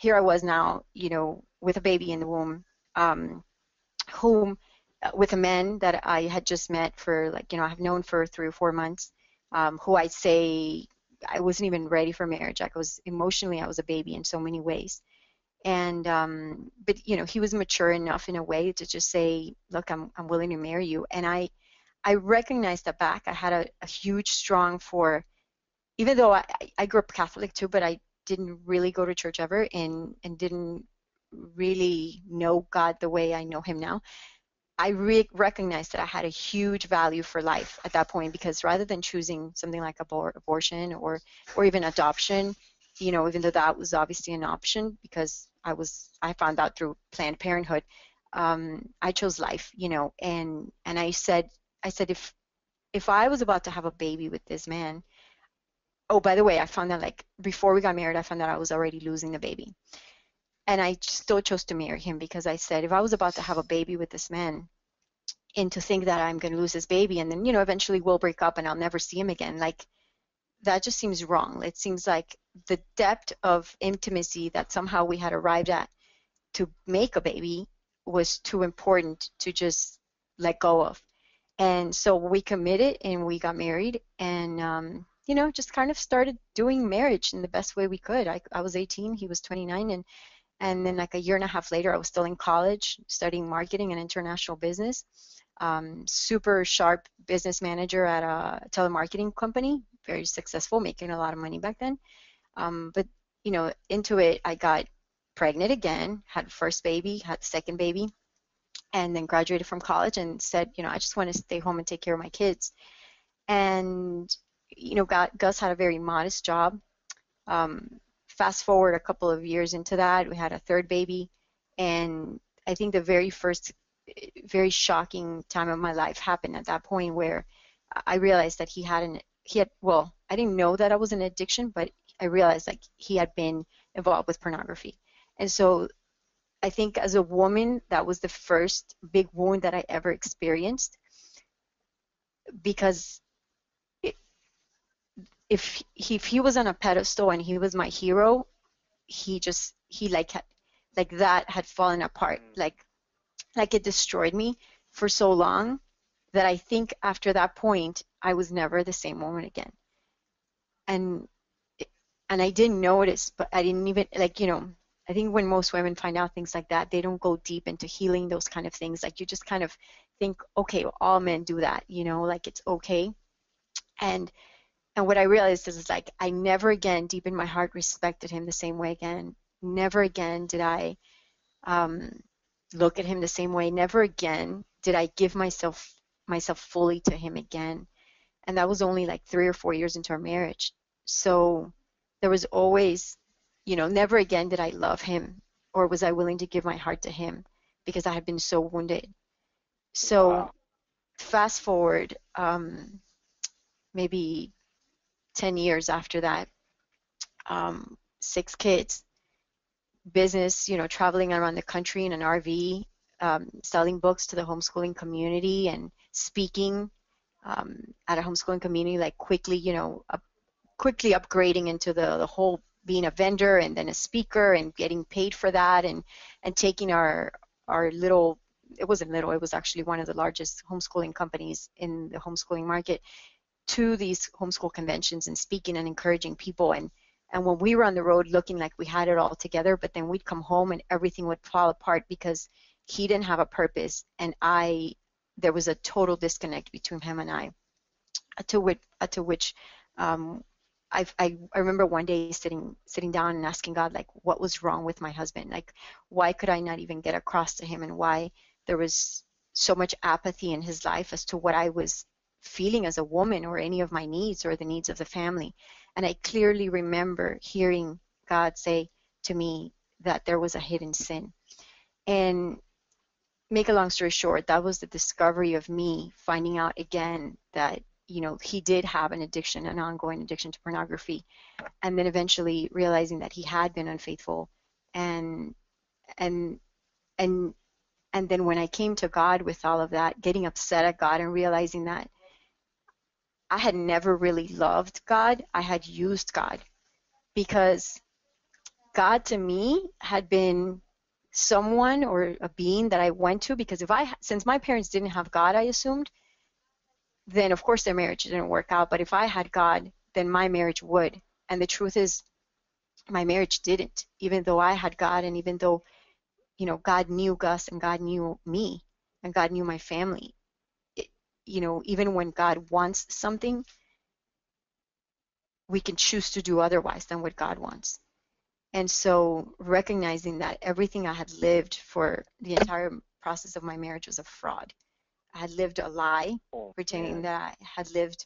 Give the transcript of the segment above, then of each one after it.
here I was now, with a baby in the womb, um, whom with a man that I had just met for like, I've known for 3 or 4 months, who I'd say I wasn't even ready for marriage. Like I was emotionally, I was a baby in so many ways. And but he was mature enough in a way to just say, look, I'm willing to marry you. And I recognized that back. I had a huge strong for, even though I grew up Catholic too, but I didn't really go to church ever, and didn't really know God the way I know him now. I recognized that I had a huge value for life at that point, because rather than choosing something like abortion or even adoption, even though that was obviously an option, because I found out through Planned Parenthood, I chose life, and I said if I was about to have a baby with this man. Oh, by the way, I found out like before we got married, I found out I was already losing the baby, and I still chose to marry him because I said if I was about to have a baby with this man, and to think that I'm going to lose this baby and then eventually we'll break up and I'll never see him again, like that just seems wrong. It seems like the depth of intimacy that somehow we had arrived at to make a baby was too important to just let go of. And so we committed and we got married, and just kind of started doing marriage in the best way we could. I was 18, he was 29, and then like a year and a half later I was still in college studying marketing and international business. Super sharp business manager at a telemarketing company, very successful, making a lot of money back then. But into it, I got pregnant again, had first baby, had second baby, and then graduated from college and said, I just want to stay home and take care of my kids. And Gus had a very modest job. Fast forward a couple of years into that, we had a third baby, and I think the very first very shocking time of my life happened at that point where I realized that well, I didn't know that I was an addiction, but I realized like he had been involved with pornography. And so I think as a woman, that was the first big wound that I ever experienced, because if he was on a pedestal and he was my hero, he like that had fallen apart, like it destroyed me for so long that I think after that point I was never the same woman again. And and I didn't notice, but I didn't even like, I think when most women find out things like that, they don't go deep into healing those kind of things. Like you just kind of think, okay, well, all men do that, like it's okay. And what I realized is like I never again deep in my heart respected him the same way again. Never again did I um, look at him the same way. Never again did I give myself fully to him again. And that was only like 3 or 4 years into our marriage. So there was always, never again did I love him, or was I willing to give my heart to him, because I had been so wounded. So Wow. fast forward, maybe 10 years after that, 6 kids, business, traveling around the country in an RV, selling books to the homeschooling community and speaking at a homeschooling community, like quickly, quickly upgrading into the whole being a vendor and then a speaker and getting paid for that, and taking our little, it wasn't little, it was actually one of the largest homeschooling companies in the homeschooling market, to these homeschool conventions and speaking and encouraging people. And when we were on the road looking like we had it all together, but then we'd come home and everything would fall apart because he didn't have a purpose, and there was a total disconnect between him and I, to which um, I remember one day sitting down and asking God, like, what was wrong with my husband? Like, why could I not even get across to him, and why there was so much apathy in his life as to what I was feeling as a woman, or any of my needs, or the needs of the family. And I clearly remember hearing God say to me that there was a hidden sin. And make a long story short, that was the discovery of me finding out again that he did have an addiction, an ongoing addiction to pornography, and then eventually realizing that he had been unfaithful, and and and and then when I came to God with all of that, getting upset at God and realizing that I had never really loved God, I had used God, because God to me had been someone or a being that I went to, because since my parents didn't have God, I assumed, then of course their marriage didn't work out. But if I had God, then my marriage would. And the truth is, my marriage didn't, even though I had God, and even though, God knew Gus and God knew me and God knew my family. It, even when God wants something, we can choose to do otherwise than what God wants. And so recognizing that everything I had lived for the entire process of my marriage was a fraud. I had lived a lie, pretending that I had lived,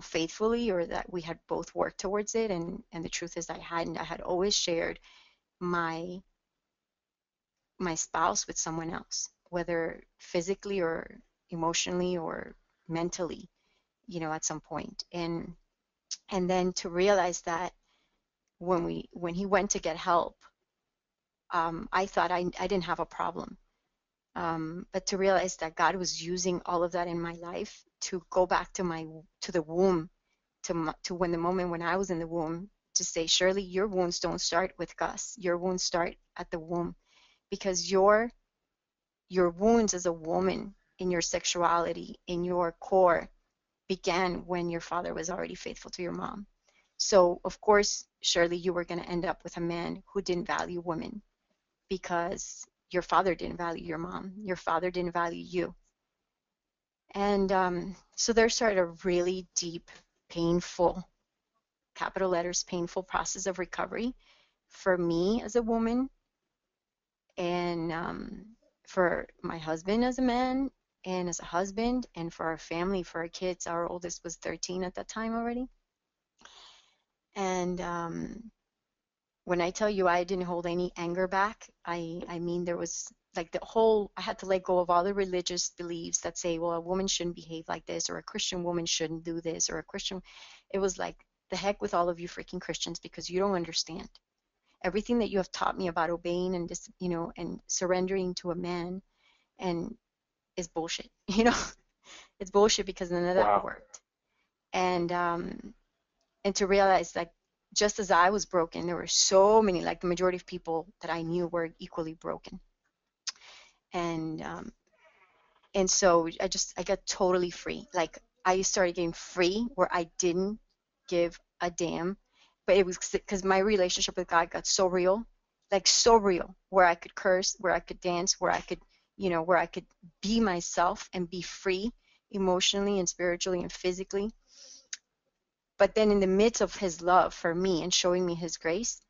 faithfully, or that we had both worked towards it. And the truth is I hadn't. I had always shared my spouse with someone else, whether physically or emotionally or mentally, at some point. And then to realize that when he went to get help, I thought I didn't have a problem. But to realize that God was using all of that in my life to go back to the womb, to when the moment when I was in the womb, to say, Shirley, your wounds don't start with Gus. Your wounds start at the womb, because your wounds as a woman in your sexuality, in your core, began when your father was already faithful to your mom. So of course, Shirley, you were going to end up with a man who didn't value women, because your father didn't value your mom. Your father didn't value you. And so there started a really deep, painful, capital letters, painful process of recovery for me as a woman, and for my husband as a man, and as a husband, and for our family, for our kids. Our oldest was 13 at that time already. And when I tell you I didn't hold any anger back, I mean, there was like I had to let go of all the religious beliefs that say, well, a woman shouldn't behave like this, or a Christian woman shouldn't do this, or a Christian. It was like, the heck with all of you freaking Christians, because you don't understand. Everything that you have taught me about obeying and just, and surrendering to a man and is bullshit. It's bullshit, because none of that worked. And to realize, like, just as I was broken, there were so many, like the majority of people that I knew were equally broken. And so I got totally free. Like, I started getting free where I didn't give a damn. But it was because my relationship with God got so real, like so real, where I could curse, where I could dance, where I could, where I could be myself and be free emotionally and spiritually and physically. But then in the midst of his love for me and showing me his grace,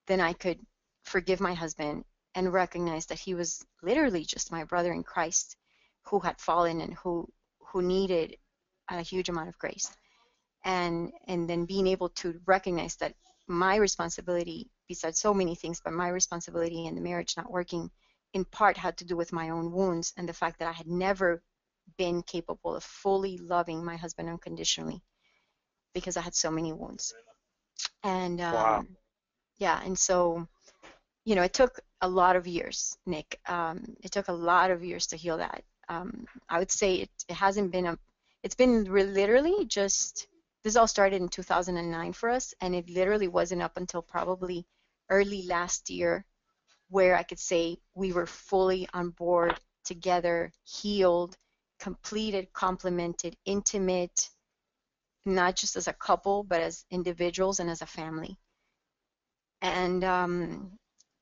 then I could forgive my husband and recognize that he was literally just my brother in Christ, who had fallen and who needed a huge amount of grace. And then being able to recognize that my responsibility, besides so many things, but my responsibility in the marriage not working, in part had to do with my own wounds and the fact that I had never been capable of fully loving my husband unconditionally, because I had so many wounds. And yeah, and so, it took a lot of years, Nick. It took a lot of years to heal that. I would say it hasn't been it's been literally just, this all started in 2009 for us, and it literally wasn't up until probably early last year where I could say we were fully on board together, healed, completed, complemented, intimate, not just as a couple, but as individuals and as a family. And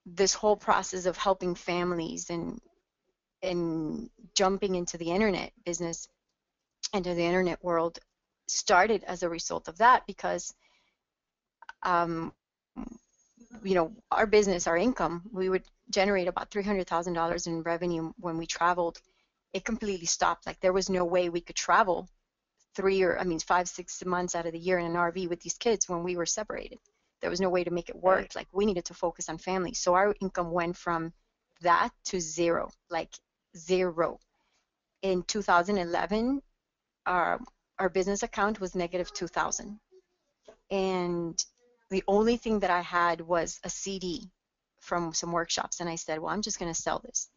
this whole process of helping families and jumping into the internet business, into the internet world, started as a result of that, because our business, our income, we would generate about $300,000 in revenue when we traveled. It completely stopped. Like, there was no way we could travel 5, 6 months out of the year in an RV with these kids when we were separated. There was no way to make it work. Like, we needed to focus on family. So our income went from that to zero, like zero. In 2011, our business account was negative 2,000. And the only thing that I had was a CD from some workshops. And I said, well, I'm just going to sell this.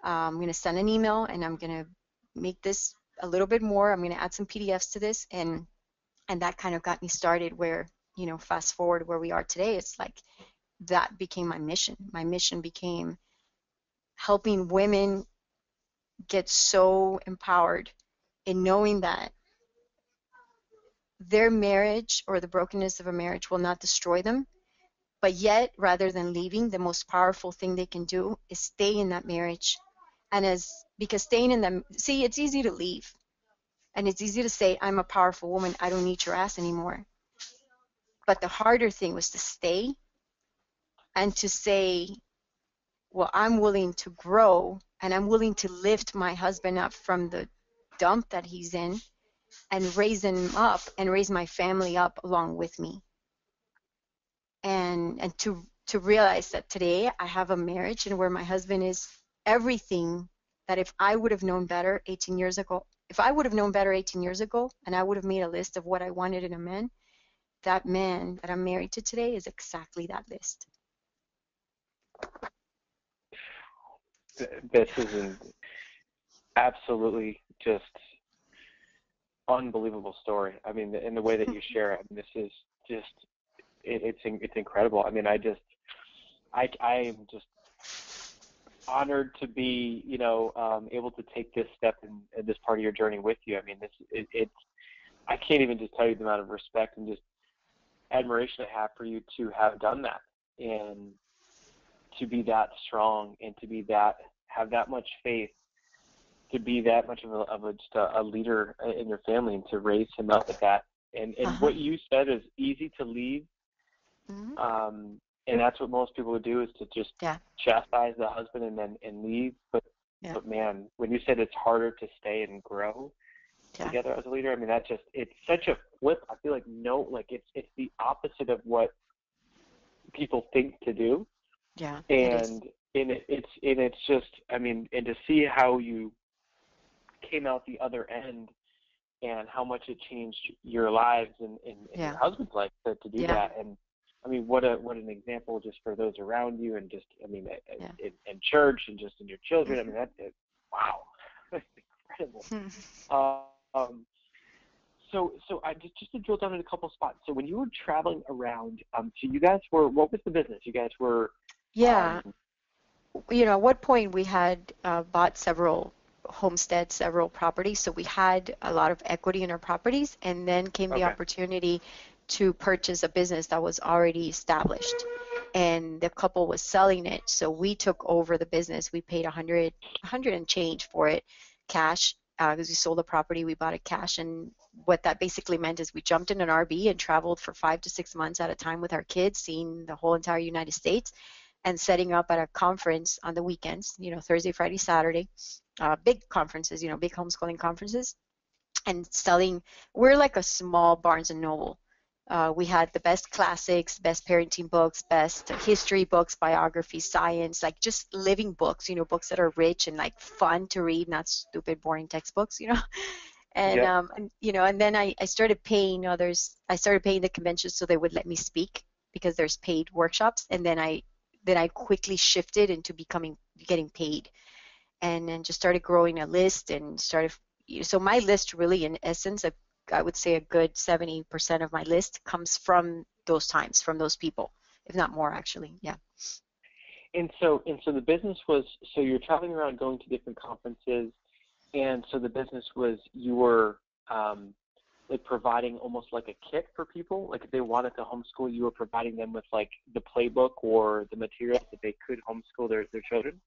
I'm going to send an email, and I'm going to make this a little bit more. I'm going to add some PDFs to this. And that kind of got me started, where fast forward where we are today, it's like that became my mission. My mission became helping women get so empowered in knowing that their marriage or the brokenness of a marriage will not destroy them, but yet rather than leaving, the most powerful thing they can do is stay in that marriage. And because staying in them, see, it's easy to leave and it's easy to say, I'm a powerful woman, I don't need your ass anymore. But the harder thing was to stay and to say, well, I'm willing to grow and I'm willing to lift my husband up from the dump that he's in and raise him up and raise my family up along with me. And to realize that today I have a marriage and where my husband is everything that if I would have known better 18 years ago, if I would have known better 18 years ago and I would have made a list of what I wanted in a man, that man that I'm married to today is exactly that list. This is an absolutely just unbelievable story. I mean, in the way that you share it, I mean, this is just it's incredible. I mean, I am just honored to be, able to take this step in this part of your journey with you. I mean, I can't even just tell you the amount of respect and just admiration I have for you to have done that and to be that strong and to have that much faith, to be that much of a leader in your family and to raise him up at that. And what you said is easy to leave. Mm-hmm. And that's what most people would do, is to just chastise the husband and leave. But man, when you said it's harder to stay and grow together as a leader, I mean, it's such a flip. I feel like it's the opposite of what people think to do. Yeah. And it's just, I mean, and to see how you came out the other end and how much it changed your lives and your husband's life to do that. And I mean, what an example just for those around you, and just, I mean, in church and just in your children. I mean, wow, that's incredible. So I just to drill down in a couple spots. So when you were traveling around, so you guys were, what was the business? You guys were. At what point we had bought several homesteads, several properties, so we had a lot of equity in our properties, and then came the opportunity to purchase a business that was already established, and the couple was selling it, so we took over the business. We paid 100 and change for it, cash, because we sold the property. We bought it cash, and what that basically meant is we jumped in an RV and traveled for 5 to 6 months at a time with our kids, seeing the whole entire United States, and setting up at a conference on the weekends, Thursday, Friday, Saturday, big conferences, big homeschooling conferences, and selling. We're like a small Barnes and Noble. We had the best classics, best parenting books, best history books, biography, science, like just living books, books that are rich and like fun to read, not stupid, boring textbooks, And, and then I started paying others. I started paying the conventions so they would let me speak, because there's paid workshops. And then I quickly shifted into getting paid, and then just started growing a list and so my list really, in essence, I would say a good 70% of my list comes from those times, from those people, if not more, actually. Yeah. And so the business was, so you're traveling around going to different conferences, and so the business was, you were like providing almost like a kit for people, like if they wanted to homeschool, you were providing them with like the playbook or the materials that they could homeschool their children,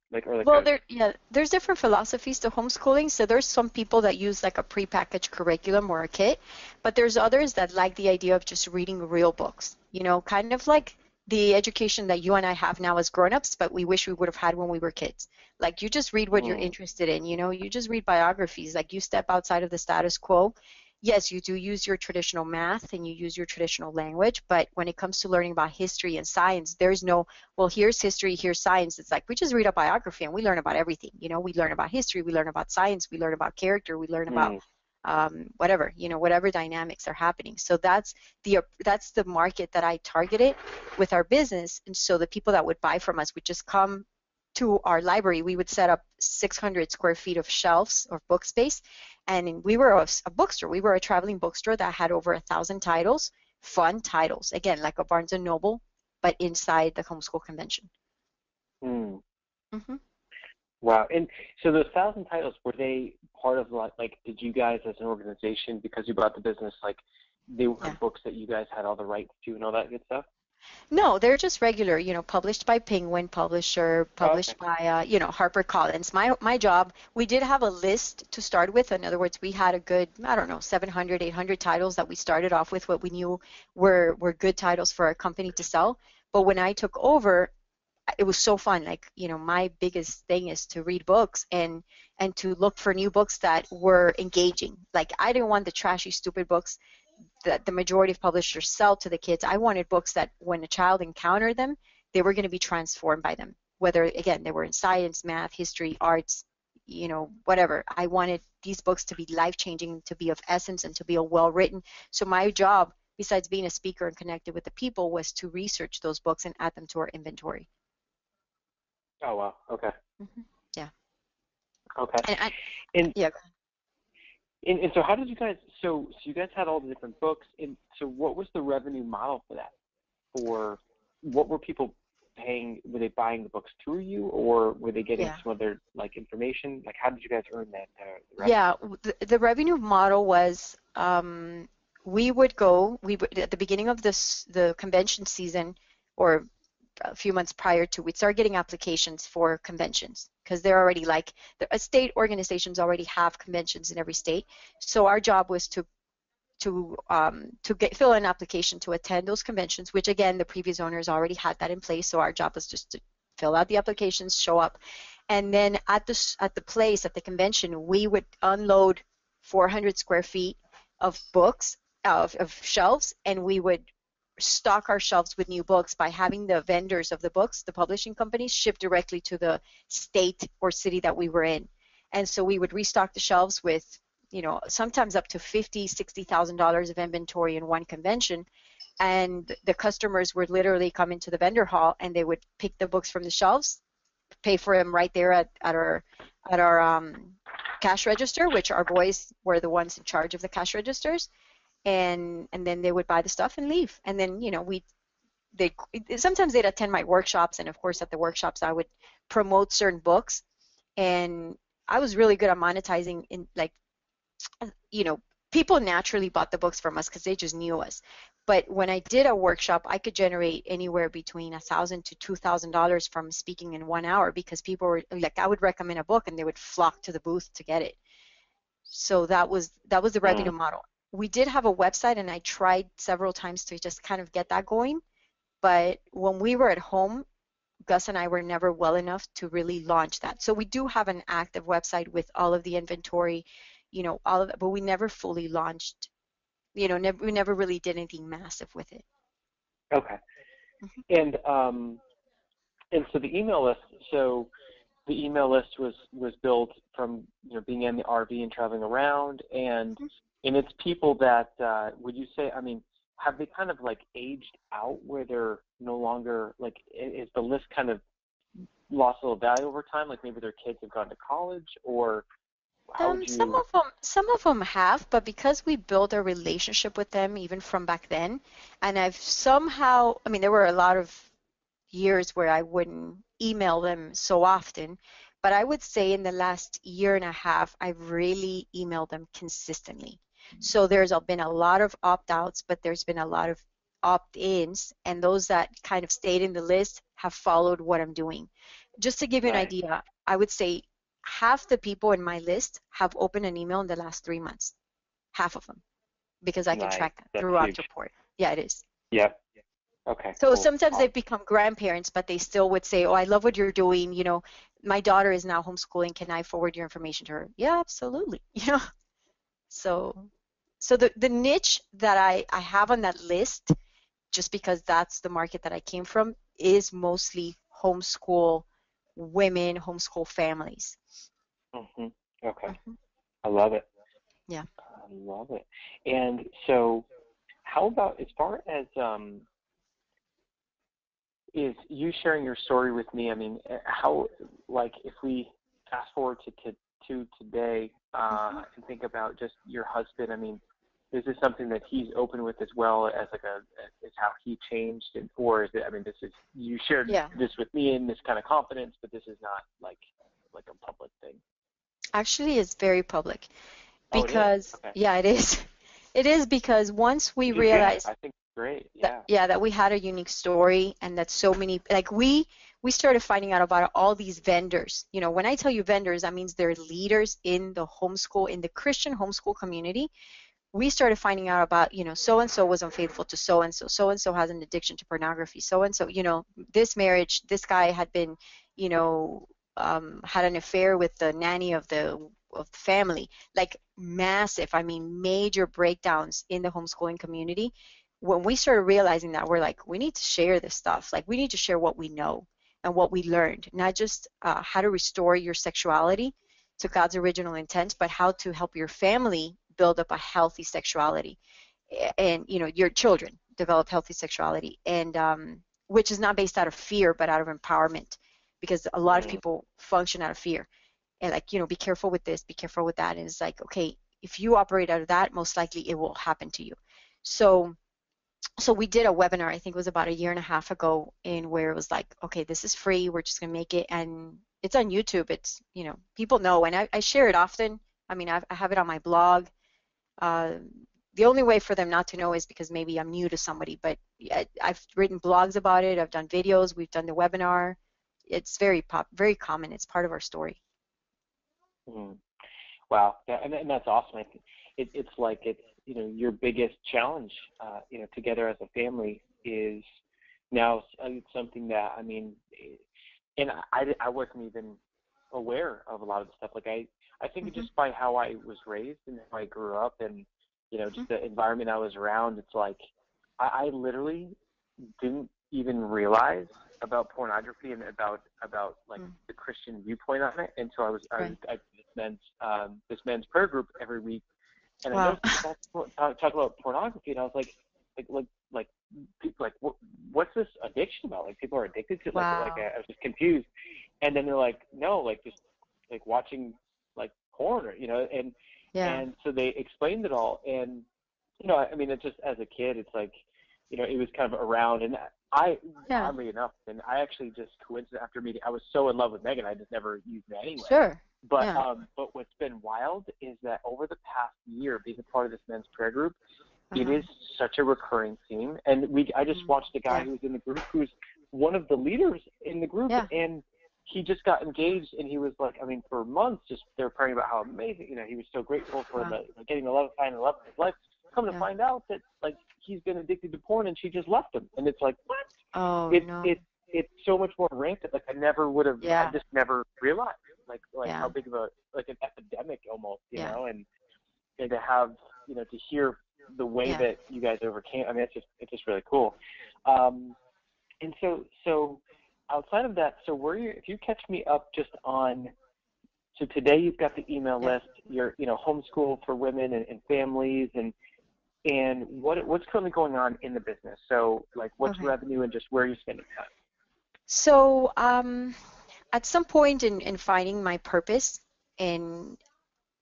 there's different philosophies to homeschooling. So there's some people that use like a prepackaged curriculum or a kit, but there's others that like the idea of just reading real books, kind of like the education that you and I have now as grown-ups, but we wish we would have had when we were kids. Like, you just read what you're interested in, you just read biographies, like you step outside of the status quo. Yes, you do use your traditional math and you use your traditional language, but when it comes to learning about history and science, there's no, well, here's history, here's science. It's like we just read a biography and we learn about everything. We learn about history, we learn about science, we learn about character, we learn about whatever, whatever dynamics are happening. So that's the market that I targeted with our business. And so the people that would buy from us would just come to our library. We would set up 600 square feet of shelves or book space, and we were a bookstore. We were a traveling bookstore that had over 1,000 titles. fun titles. Again, like a Barnes and Noble, but inside the homeschool convention. Hmm. Hmm. Wow. And so those 1,000 titles, were they part of like did you guys as an organization, because you bought the business, like they were Yeah. books that you guys had all the rights to and all that good stuff? No, they're just regular, published by Penguin Publisher, Oh, okay. published by, HarperCollins. My job, we did have a list to start with. In other words, we had a good, I don't know, 700, 800 titles that we started off with, what we knew were good titles for our company to sell. But when I took over, it was so fun. Like, my biggest thing is to read books and to look for new books that were engaging. Like, I didn't want the trashy, stupid books that the majority of publishers sell to the kids. I wanted books that when a child encountered them, they were going to be transformed by them. Whether, again, they were in science, math, history, arts, whatever. I wanted these books to be life-changing, to be of essence, and to be well-written. So my job, besides being a speaker and connected with the people, was to research those books and add them to our inventory. Oh, wow. Okay. Hmm. Yeah. Okay. And And yeah. and so how did you guys, so you guys had all the different books, and so what was the revenue model for that? For what were people paying? Were they buying the books through you, or were they getting Yeah. some other like information? Like, how did you guys earn that revenue? Yeah, the revenue model was we would at the beginning of the convention season, or a few months prior to, we'd start getting applications for conventions because they're already like the state organizations already have conventions in every state. So our job was to fill an application to attend those conventions, which again the previous owners already had that in place. So our job was just to fill out the applications, show up, and then at the convention we would unload 400 square feet of books, of shelves, and we would stock our shelves with new books by having the vendors of the books, the publishing companies, ship directly to the state or city that we were in. And so we would restock the shelves with, sometimes up to $50,000, $60,000 of inventory in one convention. And the customers would literally come into the vendor hall and they would pick the books from the shelves, pay for them right there at our cash register, which our boys were the ones in charge of the cash registers, and then they would buy the stuff and leave. And then they sometimes they'd attend my workshops, and of course at the workshops I would promote certain books, and I was really good at monetizing. In like, people naturally bought the books from us because they just knew us. But when I did a workshop, I could generate anywhere between $1,000 to $2,000 from speaking in 1 hour, because people were like, I would recommend a book and they would flock to the booth to get it. So that was the revenue model. We did have a website, and I tried several times to just kind of get that going. But when we were at home, Gus and I were never well enough to really launch that. So we do have an active website with all of the inventory, all of that, but we never fully launched. We never really did anything massive with it. Okay. Mhm. And so the email list, the email list was built from being in the RV and traveling around, and it's people that would you say, I mean, have they kind of like aged out where they're no longer, like, is the list kind of lost a little value over time? Like maybe their kids have gone to college, or how would Some you? of them, have, but because we built a relationship with them even from back then, and I've somehow, I mean, there were a lot of years where I wouldn't email them so often, but I would say in the last year and a half, I've really emailed them consistently. So there's been a lot of opt-outs, but there's been a lot of opt-ins, and those that kind of stayed in the list have followed what I'm doing. Just to give you an Nice, idea, I would say half the people in my list have opened an email in the last 3 months, half of them, because I can nice. track that That's through huge. Octoport. Yeah, it is. Yep. Okay. So Cool. sometimes they've Awesome. become grandparents, but they still would say, "Oh, I love what you're doing. My daughter is now homeschooling. Can I forward your information to her?" Yeah, absolutely. So, the niche that I have on that list, just because that's the market that I came from, is mostly homeschool women, homeschool families. Mhm. Okay. Hmm. I love it. Yeah. I love it. And so, how about as far as is you sharing your story with me? I mean, how, like, if we fast forward to today, Hmm. and think about just your husband. I mean, is this something that he's open with as well as like is how he changed, or is it? I mean, this is you shared Yeah. this with me in this kind of confidence, but this is not like a public thing. Actually, it's very public Oh, it is. because Okay. yeah, it is. It is because once we Yeah, realized I think it's great. that Yeah. yeah that we had a unique story and that so many like we started finding out about all these vendors. You know, when I tell you vendors, that means they're leaders in the homeschool, in the Christian homeschool community. We started finding out about, you know, so and so was unfaithful to so and so, so and so has an addiction to pornography, so and so, you know, this marriage, this guy had been, you know, had an affair with the nanny of the family, like massive, I mean major breakdowns in the homeschooling community. When we started realizing that, we're like, we need to share this stuff, like we need to share what we know and what we learned, not just how to restore your sexuality to God's original intent, but how to help your family build up a healthy sexuality, and you know, your children develop healthy sexuality, and which is not based out of fear but out of empowerment, because a lot of Mm. people function out of fear, and like, you know, be careful with this, be careful with that, and it's like, okay, if you operate out of that, most likely it will happen to you. So we did a webinar, I think it was about a year and a half ago, in where it was like, okay, this is free, we're just gonna make it, and it's on YouTube. It's, you know, people know, and I share it often. I mean, I have it on my blog. uh, the only way for them not to know is because maybe I'm new to somebody, but I've written blogs about it, I've done videos, we've done the webinar. It's very common, it's part of our story. Mm. Wow, and that's awesome. I think it's like it's, you know, your biggest challenge, you know, together as a family is now it's something that, I mean, and I wasn't even aware of a lot of the stuff. Like I think Mm-hmm. just by how I was raised and how I grew up, and you know, Mm-hmm. just the environment I was around, it's like I literally didn't even realize about pornography and about like Mm. the Christian viewpoint on it until Right. I this men's prayer group every week, and I Wow. noticed people talk about pornography, and I was like people like what's this addiction about? Like people are addicted to it? Wow. I was just confused, and then they're like, no, like just like watching like porn, or you know, Yeah. and so they explained it all, and you know, I mean, it's just as a kid, it's like, you know, it was kind of around, and Yeah. oddly enough, and I actually just coincidentally after meeting, I was so in love with Megan, I just never used it anyway. Sure. Yeah. But what's been wild is that over the past year, being a part of this men's prayer group, it Uh-huh. is such a recurring theme. And I just Mm. watched a guy Yeah. who was in the group, who's one of the leaders in the group, Yeah. and he just got engaged, and he was like, I mean, for months, just they were praying about how amazing, you know, he was so grateful for Wow. getting the love, finding the love of his life. Come to Yeah. find out that like he's been addicted to porn, and she just left him, and it's like, what? Oh It's no. it's so much more rampant. Like I never would have, I Yeah. just never realized like how Yeah. big of a like an epidemic almost, you Yeah. know, and to have, you know, to hear the way Yeah. that you guys overcame. I mean, it's just really cool. Um, and so outside of that, so were you, if you catch me up just on, so today you've got the email Yeah. list, you're, you know, homeschool for women and families, and what's currently going on in the business. So like what's Okay. revenue and just where you're spending time. So at some point in finding my purpose, and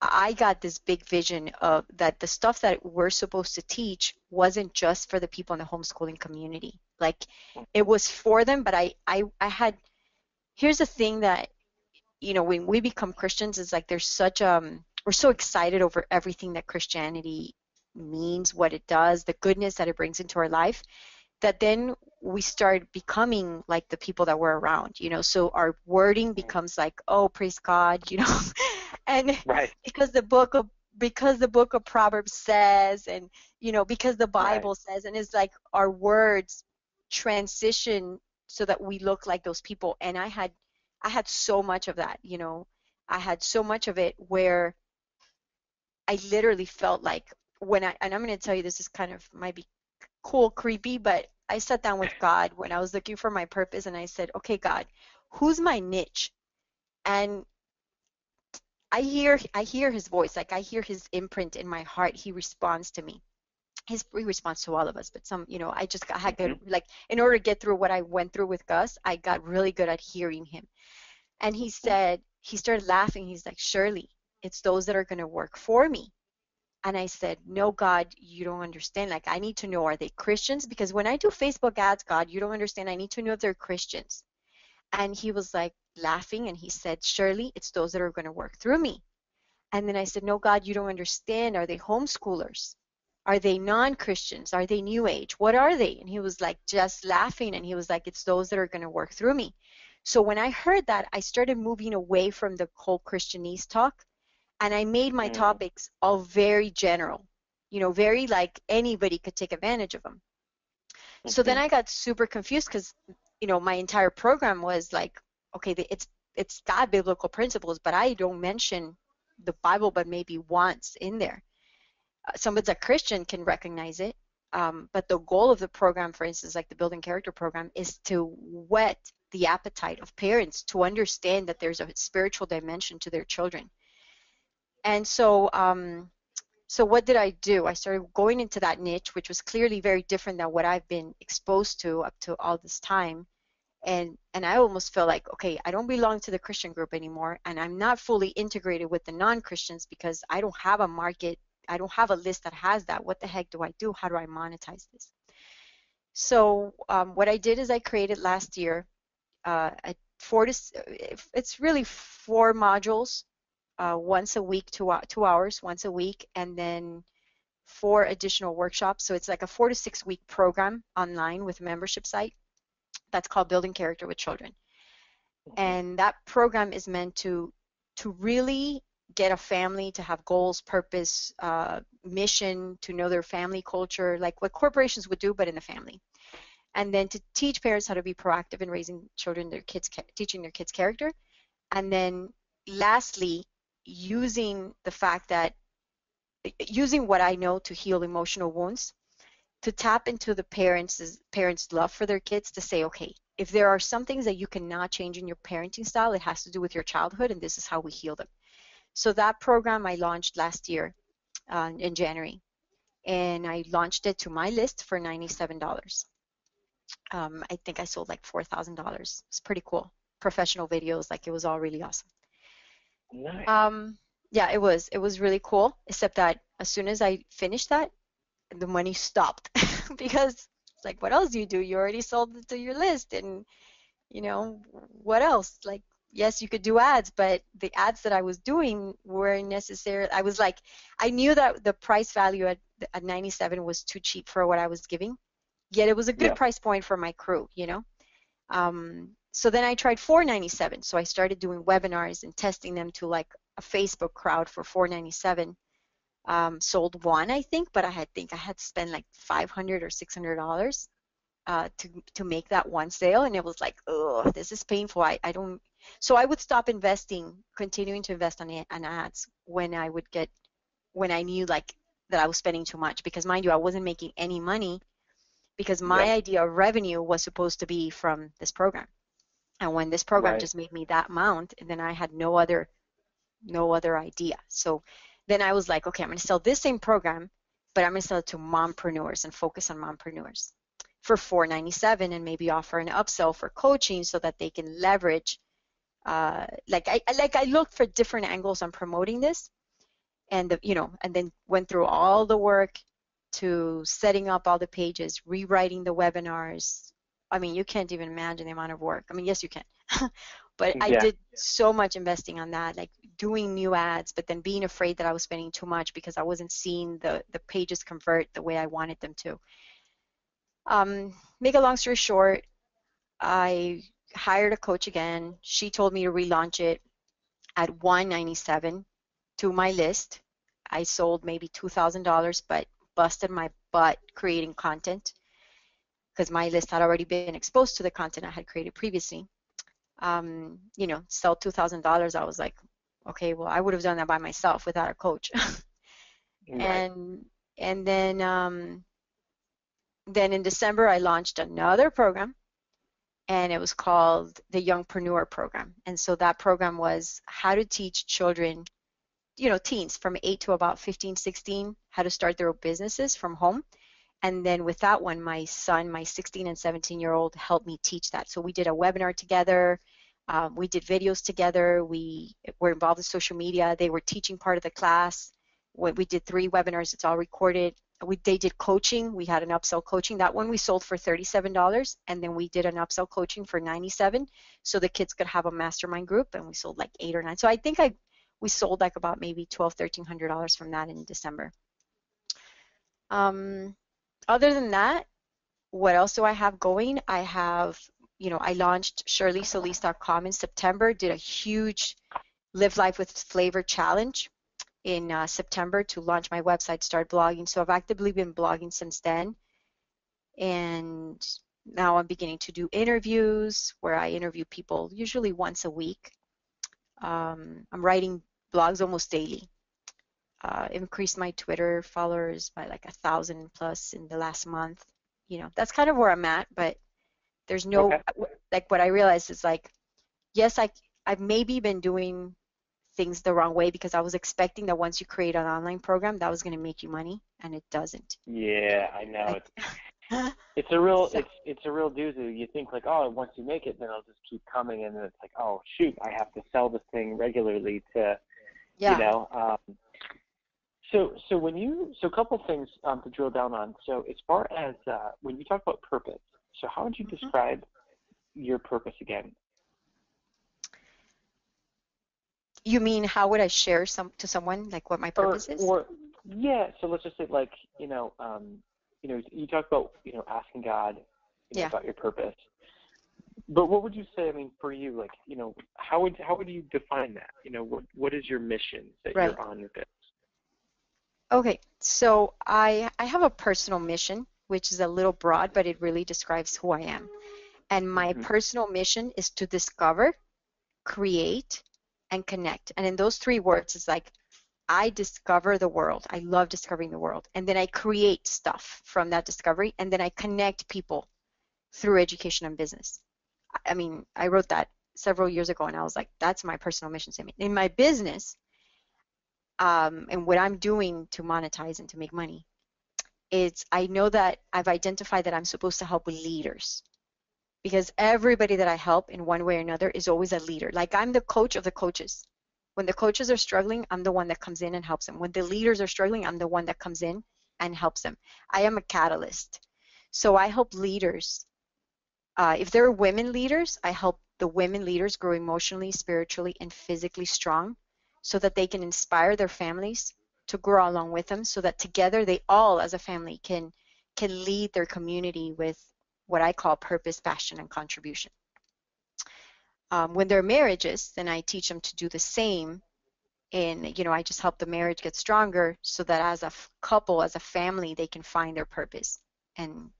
I got this big vision of that the stuff that we're supposed to teach wasn't just for the people in the homeschooling community. Like it was for them, but I had, here's the thing that, you know, when we become Christians, it's like there's such we're so excited over everything that Christianity means, what it does, the goodness that it brings into our life, that then we start becoming like the people that we're around, you know, so our wording becomes like, oh, praise God, you know, and Right. because the book of Proverbs says, and you know, because the Right. Bible says, and it's like our words transition so that we look like those people. And I had so much of that, you know, I had so much of it where I literally felt like when and I'm going to tell you, this is kind of might be cool, creepy, but I sat down with God when I was looking for my purpose, and I said, okay, God, who's my niche? And I hear his voice, like I hear his imprint in my heart. He responds to me. He responds to all of us, but some, you know, I had Mm-hmm. good, like in order to get through what I went through with Gus, I got really good at hearing him. And he started laughing. He's like, Shirley, it's those that are going to work for me And I said, no, God, you don't understand. Like, I need to know, are they Christians? Because when I do Facebook ads, God, you don't understand. I need to know if they're Christians. And he was like laughing, and he said, Shirley, it's those that are going to work through me. And then I said, no, God, you don't understand. Are they homeschoolers? Are they non-Christians? Are they New Age? What are they? And he was like just laughing, and he was like, it's those that are going to work through me. So when I heard that, I started moving away from the whole Christianese talk, and I made my topics all very general, very like anybody could take advantage of them. So then I got super confused because, my entire program was like, okay, it's got biblical principles, but I don't mention the Bible but maybe once in there. Somebody that's a Christian can recognize it, but the goal of the program, for instance, like the Building Character program, is to whet the appetite of parents to understand that there's a spiritual dimension to their children. And so so what did I do? I started going into that niche, which was clearly very different than what I've been exposed to up to all this time. And I almost feel like, okay, I don't belong to the Christian group anymore, and I'm not fully integrated with the non-Christians because I don't have a market, I don't have a list that has that. What the heck do I do? How do I monetize this? So what I did is I created last year it's really 4 modules, once a week, 2 hours once a week, and then 4 additional workshops. So it's like a 4 to 6 week program online with a membership site that's called Building Character with Children. And that program is meant to really get a family to have goals, purpose, mission, to know their family culture, like what corporations would do, but in the family. And then to teach parents how to be proactive in raising children, teaching their kids character. And then lastly, using what I know to heal emotional wounds, to tap into the parents' love for their kids, to say, okay, if there are some things that you cannot change in your parenting style, it has to do with your childhood, and this is how we heal them. So that program I launched last year in January, and I launched it to my list for $97. I think I sold like $4,000. It's pretty cool. Professional videos, like it was all really awesome. Nice. Yeah, it was really cool, except that as soon as I finished that, the money stopped because it's like, what else do? You already sold it to your list, and what else? Like, yes, you could do ads, but the ads that I was doing weren't necessary. I knew that the price value at 97 was too cheap for what I was giving, yet it was a good price point for my crew, So then I tried $4.97. So I started doing webinars and testing them to like a Facebook crowd for $4.97. Sold one, I think, but I had spent like $500 or $600 to make that one sale, and it was like, oh, this is painful. I don't. So I would stop continuing to invest on ads when I knew like that I was spending too much, because mind you, I wasn't making any money, because my idea of revenue was supposed to be from this program. And when this program just made me that amount, and then I had no other idea. So then I was like, okay, I'm going to sell this same program, but I'm going to sell it to mompreneurs and focus on mompreneurs for $4.97, and maybe offer an upsell for coaching so that they can leverage. I looked for different angles on promoting this, and and then went through all the work to setting up all the pages, rewriting the webinars. I mean, you can't even imagine the amount of work. I mean, yes, you can. But I did so much investing on that, like doing new ads, but then being afraid that I was spending too much because I wasn't seeing the pages convert the way I wanted them to. Make a long story short, I hired a coach again. She told me to relaunch it at $197 to my list. I sold maybe $2,000, but busted my butt creating content because my list had already been exposed to the content I had created previously. Sell $2,000. I was like, okay, well, I would have done that by myself without a coach. And then in December, I launched another program, and it was called the Youngpreneur Program. And so that program was how to teach children, teens from 8 to about 15, 16, how to start their own businesses from home. And then with that one, my son, my 16 and 17-year-old, helped me teach that. So we did a webinar together. We did videos together. We were involved in social media. They were teaching part of the class. we did 3 webinars. It's all recorded. They did coaching. We had an upsell coaching. That one we sold for $37, and then we did an upsell coaching for $97, so the kids could have a mastermind group, and we sold like 8 or 9. So I think we sold like about maybe $1,200-$1,300 from that in December. Other than that, what else do I have going? I have, I launched ShirleySolis.com in September, did a huge Live Life with Flavor challenge in September to launch my website, start blogging. So I've actively been blogging since then. And now I'm beginning to do interviews where I interview people usually once a week. I'm writing blogs almost daily. Increased my Twitter followers by like 1,000 plus in the last month. That's kind of where I'm at, but there's no, like what I realized is like, yes, I've maybe been doing things the wrong way because I was expecting that once you create an online program, that was going to make you money, and it doesn't. Yeah, I know. It's a real it's a real doozy. You think like, oh, once you make it, then it'll just keep coming, and then it's like, oh shoot, I have to sell this thing regularly to, So a couple things to drill down on. So as far as when you talk about purpose, so how would you describe your purpose again? You mean how would I share to someone like what my purpose is? Yeah. So let's just say like you talk about asking God about your purpose. But what would you say? I mean, for you, like how would you define that? What is your mission that you're on with this? Okay, so I have a personal mission, which is a little broad, but it really describes who I am. And my personal mission is to discover, create, and connect. And in those 3 words, it's like I discover the world. I love discovering the world. And then I create stuff from that discovery, and then I connect people through education and business. I mean, I wrote that several years ago, and I was like, that's my personal mission statement. In my business, and what I'm doing to monetize and to make money, I know that I've identified that I'm supposed to help leaders, because everybody that I help in one way or another is always a leader. Like I'm the coach of the coaches. When the coaches are struggling, I'm the one that comes in and helps them. When the leaders are struggling, I'm the one that comes in and helps them. I am a catalyst. So I help leaders. If there are women leaders, I help the women leaders grow emotionally, spiritually, and physically strong, so that they can inspire their families to grow along with them, so that together they all as a family can lead their community with what I call purpose, passion, and contribution. When they're marriages, then I teach them to do the same, and I just help the marriage get stronger so that as a couple, as a family, they can find their purpose and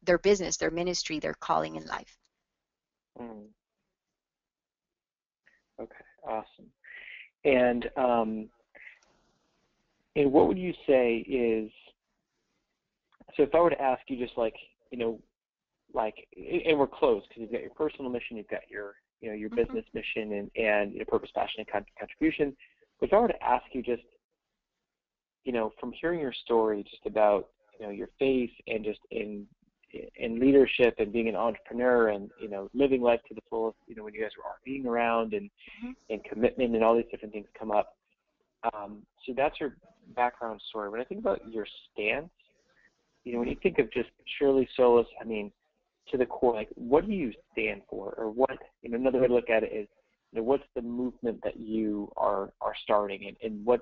their business, their ministry, their calling in life. Okay, awesome. And what would you say is, so if I were to ask you just like, and we're close because you've got your personal mission, you've got your business mission and your purpose, passion, and contribution. But if I were to ask you just, from hearing your story just about, your faith and just in leadership and being an entrepreneur and, living life to the fullest, when you guys are being around and commitment and all these different things come up. So that's your background story. When I think about your stance, when you think of just Shirley Solis, I mean, to the core, like, what do you stand for? Or what, another way to look at it is, what's the movement that you are starting and what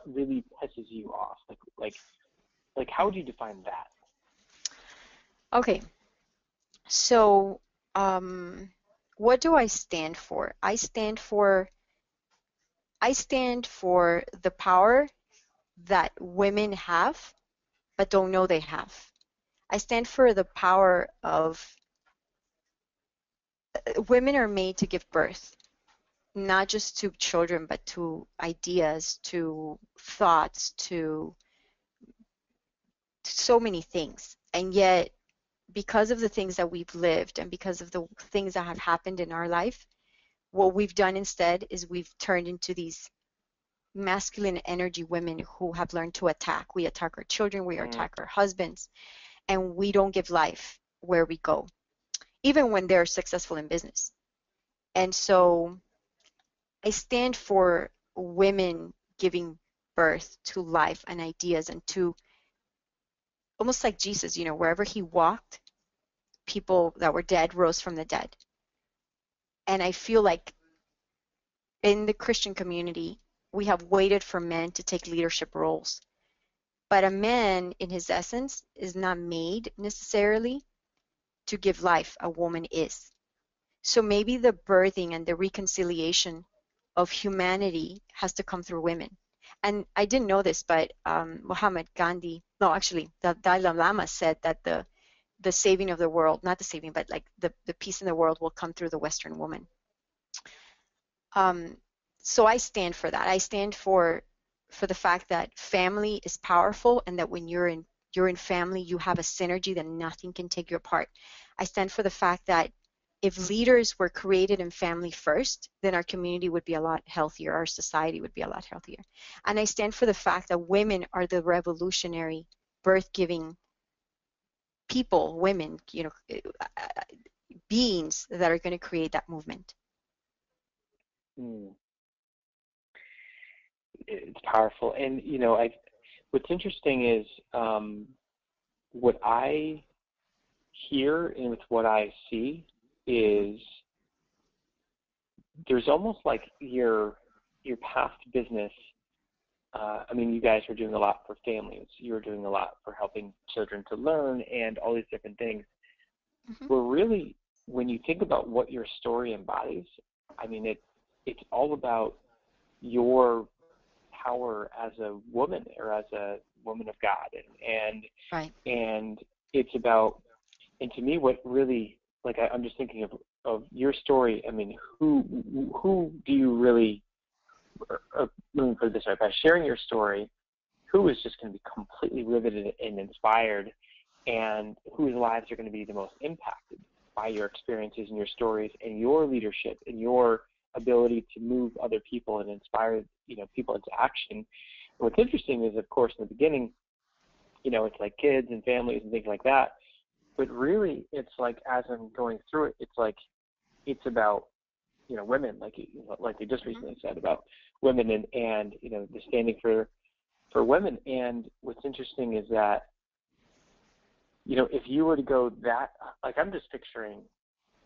really pisses you off? Like how would you define that? Okay. So, what do I stand for? I stand for the power that women have but don't know they have. I stand for the power of women are made to give birth, not just to children, but to ideas, to thoughts, to so many things. And yet, because of the things that we've lived and because of the things that have happened in our life, what we've done instead is we've turned into these masculine energy women who have learned to attack. We attack our children, we attack our husbands, and we don't give life where we go, even when they're successful in business. And so I stand for women giving birth to life and ideas, and to almost like Jesus, wherever he walked, people that were dead rose from the dead. And I feel like in the Christian community, we have waited for men to take leadership roles. But a man, in his essence, is not made necessarily to give life. A woman is. So maybe the birthing and the reconciliation of humanity has to come through women. And I didn't know this, but Muhammad Gandhi, no, actually, the Dalai Lama said that the saving of the world, not the saving, but like the peace in the world will come through the Western woman. So I stand for that. I stand for the fact that family is powerful, and that when you're in family, you have a synergy that nothing can take you apart. I stand for the fact that if leaders were created in family first, then our community would be a lot healthier, our society would be a lot healthier. And I stand for the fact that women are the revolutionary, birth-giving people, women, beings that are going to create that movement. It's powerful. And, what's interesting is what I hear and with what I see is there's almost like your past business. You guys are doing a lot for families. You're doing a lot for helping children to learn and all these different things. But really, when you think about what your story embodies, it's all about your power as a woman or as a woman of God, and right. And it's about, and to me, what really, I'm just thinking of your story. Who do you really, let me put it this way, by sharing your story, who is just going to be completely riveted and inspired, and whose lives are going to be the most impacted by your experiences and your stories and your leadership and your ability to move other people and inspire, people into action. And what's interesting is, of course, in the beginning, it's like kids and families and things like that. But really, it's like as I'm going through it, it's about, women, like you just recently said about women and the standing for women. And what's interesting is that, if you were to go that, I'm just picturing,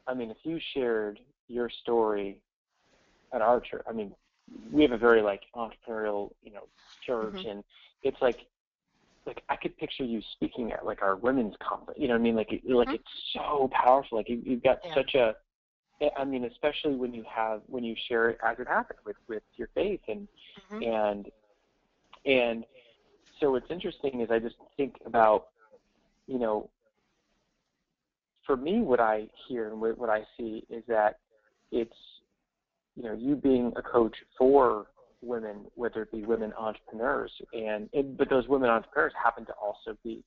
if you shared your story at our church, we have a very entrepreneurial, church, and it's like I could picture you speaking at our women's conference. It's so powerful. You've got such a, especially when you share it as it happened with your faith and so what's interesting is I just think about, for me, what I hear and what I see is that it's, you being a coach for women, whether it be women entrepreneurs, but those women entrepreneurs happen to also be,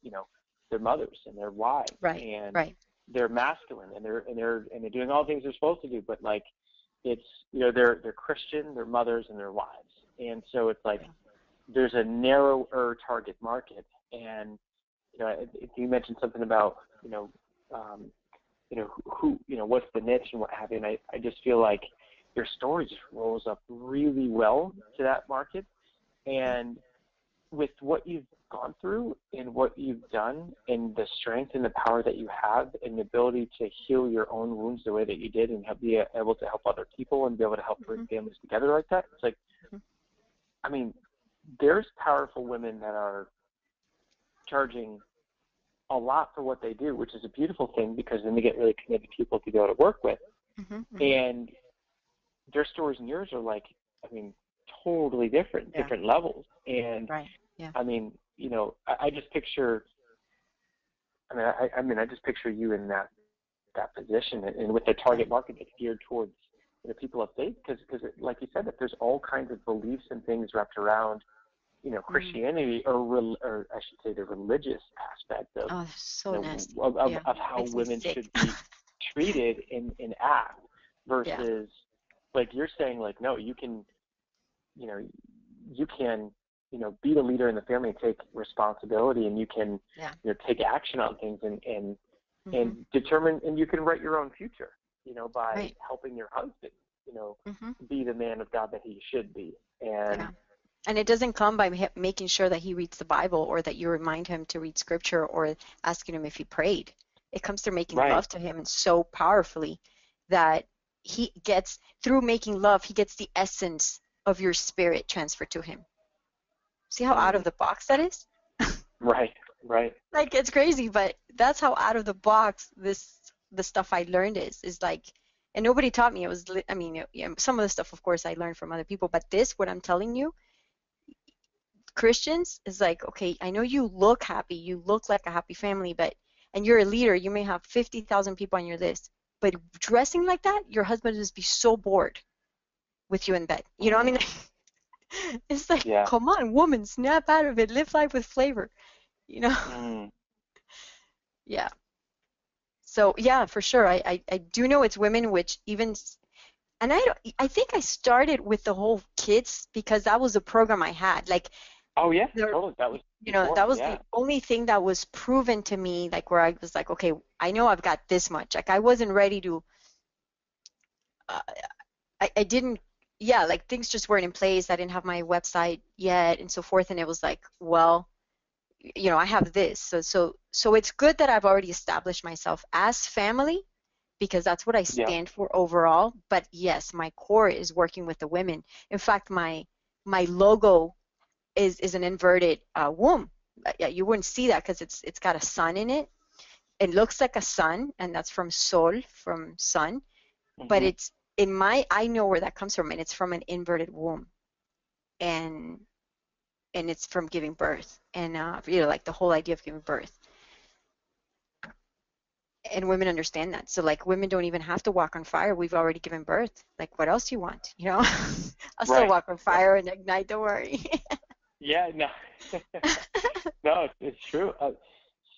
their mothers and their wives, and they're masculine, and they're doing all the things they're supposed to do, but it's, they're Christian, they're mothers, and they're wives, and so it's there's a narrower target market, and if you mentioned something about who what's the niche and what have you, and I just feel like your story just rolls up really well to that market. And with what you've gone through and what you've done and the strength and the power that you have and the ability to heal your own wounds the way that you did and be able to help other people and be able to help bring families together like that, it's there's powerful women that are charging a lot for what they do, which is a beautiful thing because then they get really committed people to be able to work with. And their stories and yours are totally different levels. And I just picture, I just picture you in that position and with the target market that's geared towards people of faith, because like you said, that there's all kinds of beliefs and things wrapped around Christianity or I should say the religious aspect of of how women should be treated and act versus like you're saying, no, you can be the leader in the family and take responsibility, and you can take action on things and determine, and you can write your own future by helping your husband be the man of God that he should be. And And it doesn't come by making sure that he reads the Bible or that you remind him to read scripture or asking him if he prayed. It comes through making Right. love to him and so powerfully that he gets, through making love, he gets the essence of your spirit transferred to him. See how out of Mm. the box that is? Right. Right. Like, it's crazy, but that's how out of the box the stuff I learned is like, and nobody taught me. It was, I mean, some of the stuff, of course, I learned from other people, but this, what I'm telling you, Christians, is like, okay, I know you look happy, you look like a happy family, but, and you're a leader, you may have 50,000 people on your list, but dressing like that, your husband would just be so bored with you in bed. You know what I mean? Mm. It's like, Yeah. come on, woman, snap out of it, live life with flavor, you know? Mm. Yeah. So yeah, for sure. I do know it's women which even, and I think I started with the whole kids because that was a program I had. Like, Oh yeah. there, Totally. That was you know, before. that was Yeah. the only thing that was proven to me, like where I was like, okay, I know I've got this much. Like I wasn't ready to, uh, I didn't, yeah, like things just weren't in place. I didn't have my website yet and so forth. And it was like, well, you know, I have this. So it's good that I've already established myself as family because that's what I Yeah. stand for overall. But yes, my core is working with the women. In fact, my logo is an inverted womb. Yeah, you wouldn't see that because it's got a sun in it. It looks like a sun, and that's from sol, from sun. But Mhm. it's in my, I know where that comes from, and it's from an inverted womb, and it's from giving birth, and you know, like the whole idea of giving birth. And women understand that. So like women don't even have to walk on fire. We've already given birth. Like what else you want? You know? I'll still Right. walk on Right. fire and ignite, don't worry. Yeah. No. No, it's true.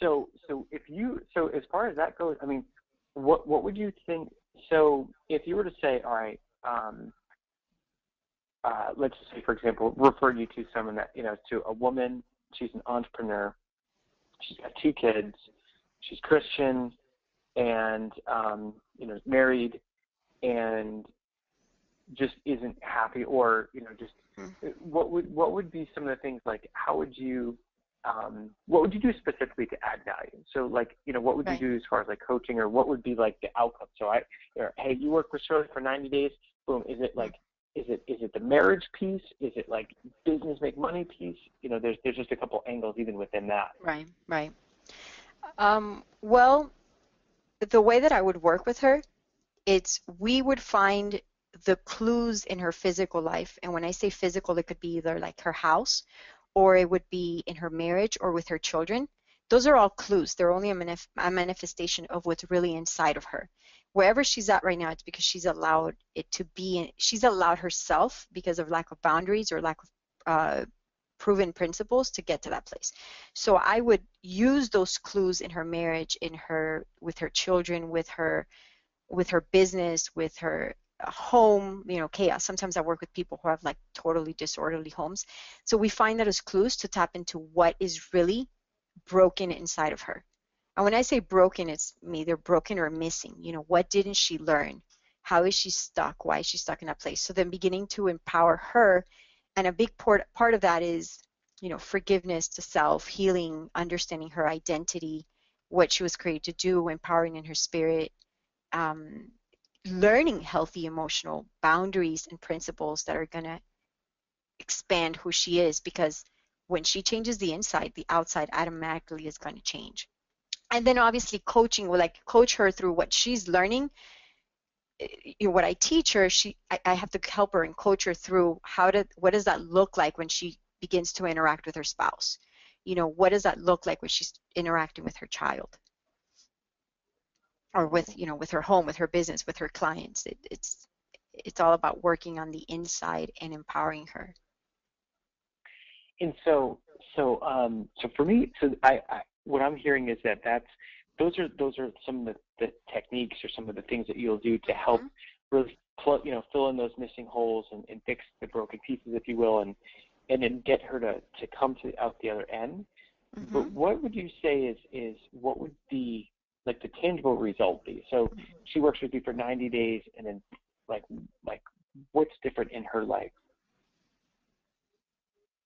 So if you so as far as that goes, I mean, what would you think? So if you were to say, all right, let's just say, for example, refer you to someone that to a woman. She's an entrepreneur. She's got two kids. She's Christian, and married, and just isn't happy, or just what would be some of the things, like how would you what would you do specifically to add value? So like what would you Right. do as far as like coaching, or what would be like the outcome? So hey, you work with Shirley for 90 days, boom. Is it like is it the marriage piece? Is it like business make money piece? There's just a couple angles even within that. Right. Right. Well, the way that I would work with her, it's we would find the clues in her physical life. And when I say physical, it could be either like her house, or it would be in her marriage or with her children. Those are all clues. They're only a manifestation of what's really inside of her. Wherever she's at right now, it's because she's allowed it to be. She's allowed herself, because of lack of boundaries or lack of proven principles, to get to that place. So I would use those clues in her marriage, in her, with her children, with her business, with her home, chaos. Sometimes I work with people who have like totally disorderly homes. So we find that as clues to tap into what is really broken inside of her. And when I say broken, it's either broken or missing. What didn't she learn? How is she stuck? Why is she stuck in that place? So then beginning to empower her, and a big part of that is, forgiveness to self, healing, understanding her identity, what she was created to do, empowering in her spirit, um, learning healthy emotional boundaries and principles that are going to expand who she is, because when she changes the inside, the outside automatically is going to change. And then obviously coaching will like coach her through what she's learning. What I teach her, I have to help her and coach her through what does that look like when she begins to interact with her spouse. What does that look like when she's interacting with her child, or with with her home, with her business, with her clients. It's all about working on the inside and empowering her. And so for me, so I what I'm hearing is that's those are some of the techniques, or some of the things that you'll do to help Mhm. really fill in those missing holes, and fix the broken pieces, if you will, and then get her to come out the other end. But Mhm. what would you say is what would be like the tangible result be? So she works with you for 90 days, and then like what's different in her life?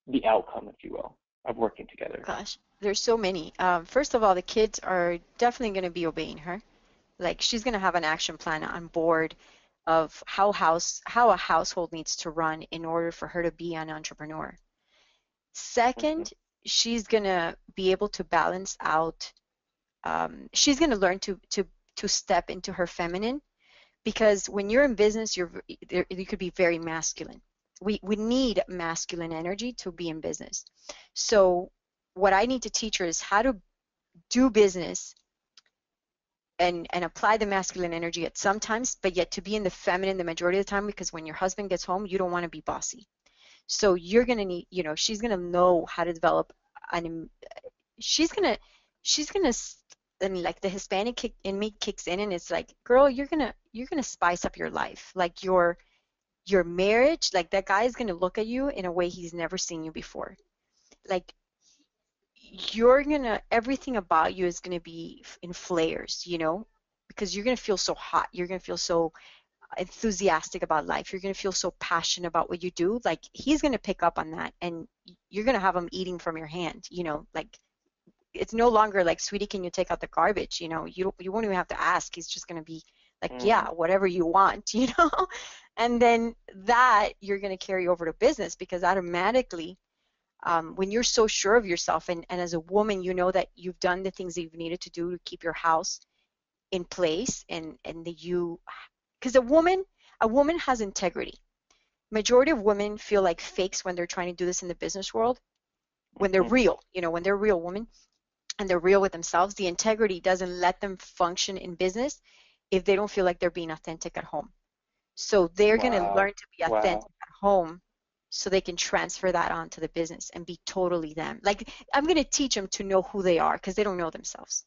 the outcome, if you will, of working together? Gosh, there's so many. First of all, the kids are definitely going to be obeying her. Like she's going to have an action plan on board of how a household needs to run in order for her to be an entrepreneur. Mm-hmm. Second, she's going to be able to balance out. She's going to learn to step into her feminine, because when you're in business, you could be very masculine. We need masculine energy to be in business. So what I need to teach her is how to do business and apply the masculine energy at some times, but yet to be in the feminine the majority of the time, because when your husband gets home, you don't want to be bossy. So you're going to need, she's going to know how to develop an, she's going to, and like the Hispanic in me kicks in, and it's like, girl, you're going to spice up your life. Like your marriage, like that guy is going to look at you in a way he's never seen you before. Like everything about you is going to be in flares, because you're going to feel so hot. You're going to feel so enthusiastic about life. You're going to feel so passionate about what you do. Like he's going to pick up on that, and you're going to have him eating from your hand, like it's no longer like, sweetie, can you take out the garbage? You won't even have to ask. He's just going to be like, yeah, whatever you want, and then that you're going to carry over to business, because automatically when you're so sure of yourself, and as a woman, you know that you've done the things that you've needed to do to keep your house in place, and that because a woman has integrity. Majority of women feel like fakes when they're trying to do this in the business world. When they're real, when they're real women and they're real with themselves, the integrity doesn't let them function in business if they don't feel like they're being authentic at home. So they're going to learn to be authentic at home, so they can transfer that onto the business and be totally them. Like I'm going to teach them to know who they are, because they don't know themselves.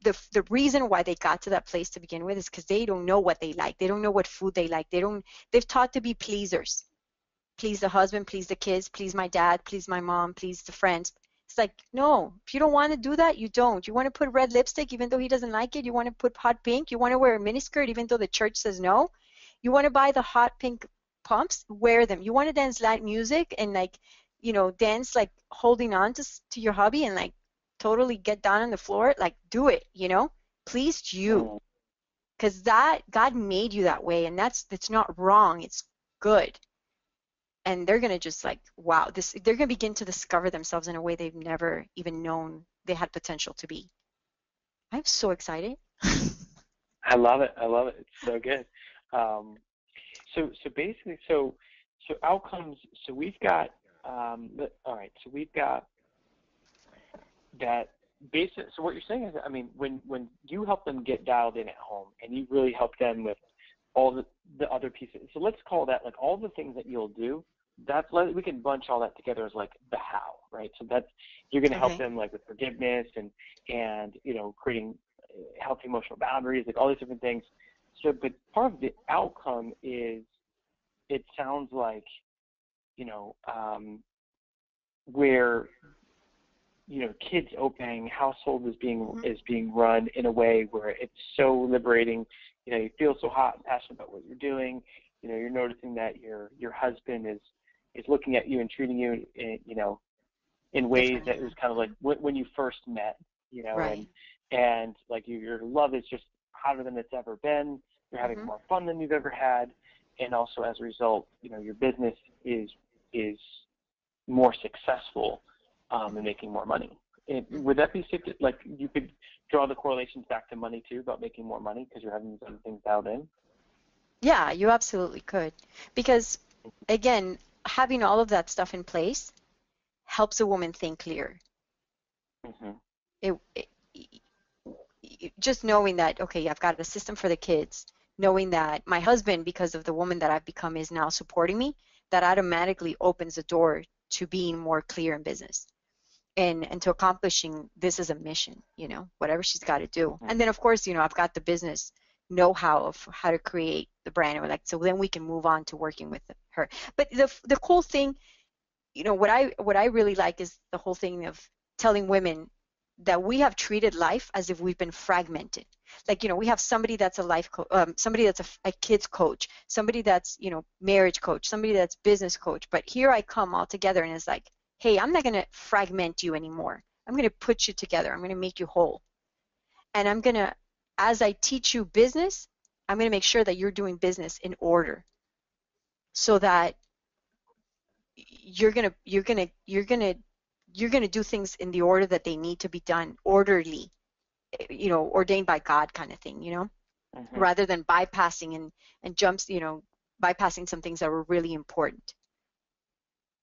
The reason why they got to that place to begin with is because they don't know what they like. They don't know what food they like. They've taught to be pleasers. Please the husband, please the kids, please my dad, please my mom, please the friends. It's like, no, if you don't want to do that, you don't. You want to put red lipstick even though he doesn't like it. You want to put hot pink. You want to wear a miniskirt even though the church says no. You want to buy the hot pink pumps, wear them. You want to dance light music and like, dance like holding on to your hobby and like totally get down on the floor, like do it, please you, because that God made you that way, and that's not wrong, it's good. And they're going to just like, wow, they're going to begin to discover themselves in a way they've never even known they had potential to be. I'm so excited. I love it. It's so good. So basically, so outcomes. So we've got all right. So we've got that basic. So what you're saying is, I mean, when you help them get dialed in at home, and you really help them with all the other pieces. So let's call that like all the things that you'll do. We can bunch all that together as like the how, right? So that's you're going to help them like with forgiveness and creating healthy emotional boundaries, like all these different things. So, but part of the outcome is, it sounds like, where, kids opening, household is being run in a way where it's so liberating. You feel so hot and passionate about what you're doing. You're noticing that your husband is looking at you and treating you in ways that was kind of like when you first met, right. and like your love is just hotter than it's ever been. You're having more fun than you've ever had, and also as a result, your business is more successful and making more money. Would that be safe? Like you could draw the correlations back to money too, about making more money because you're having these other things dialed in? Yeah, you absolutely could, because again, having all of that stuff in place helps a woman think clear. Just knowing that, okay, I've got a system for the kids, knowing that my husband, because of the woman that I've become, is now supporting me, that automatically opens the door to being more clear in business and to accomplishing this as a mission, whatever she's got to do. And then of course, I've got the business know-how of how to create the brand, and so then we can move on to working with her. But the cool thing, what I really like is the whole thing of telling women that we have treated life as if we've been fragmented. Like, we have somebody that's a life coach, somebody that's a kids coach, somebody that's, marriage coach, somebody that's business coach. But here I come all together, and it's like, hey, I'm not going to fragment you anymore. I'm going to put you together. I'm going to make you whole. And I'm going to, as I teach you business, I'm going to make sure that you're doing business in order, so that you're going to do things in the order that they need to be done, orderly, ordained by God kind of thing, Mm-hmm. rather than bypassing and jumps, bypassing some things that were really important.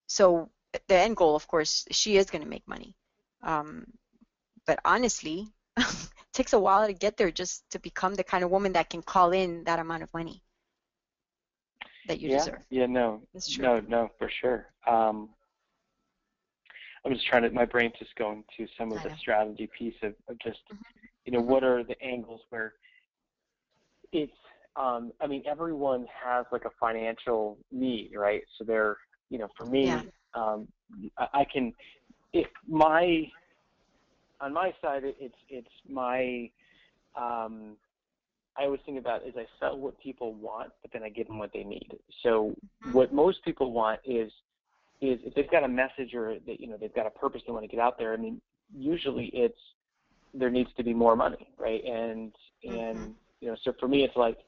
So the end goal, of course, she is going to make money. But honestly, it takes a while to get there, just to become the kind of woman that can call in that amount of money that you deserve. Yeah, no, That's true. no, for sure. I'm just my brain's just going to some of the strategy piece of just, what are the angles where it's, I mean, everyone has like a financial need, right? So they're, for me, I can, on my side, it's my, I always think about is I sell what people want, but then I give them what they need. So what most people want is if they've got a message or they've got a purpose they want to get out there. I mean, usually there needs to be more money, right? And so for me, it's like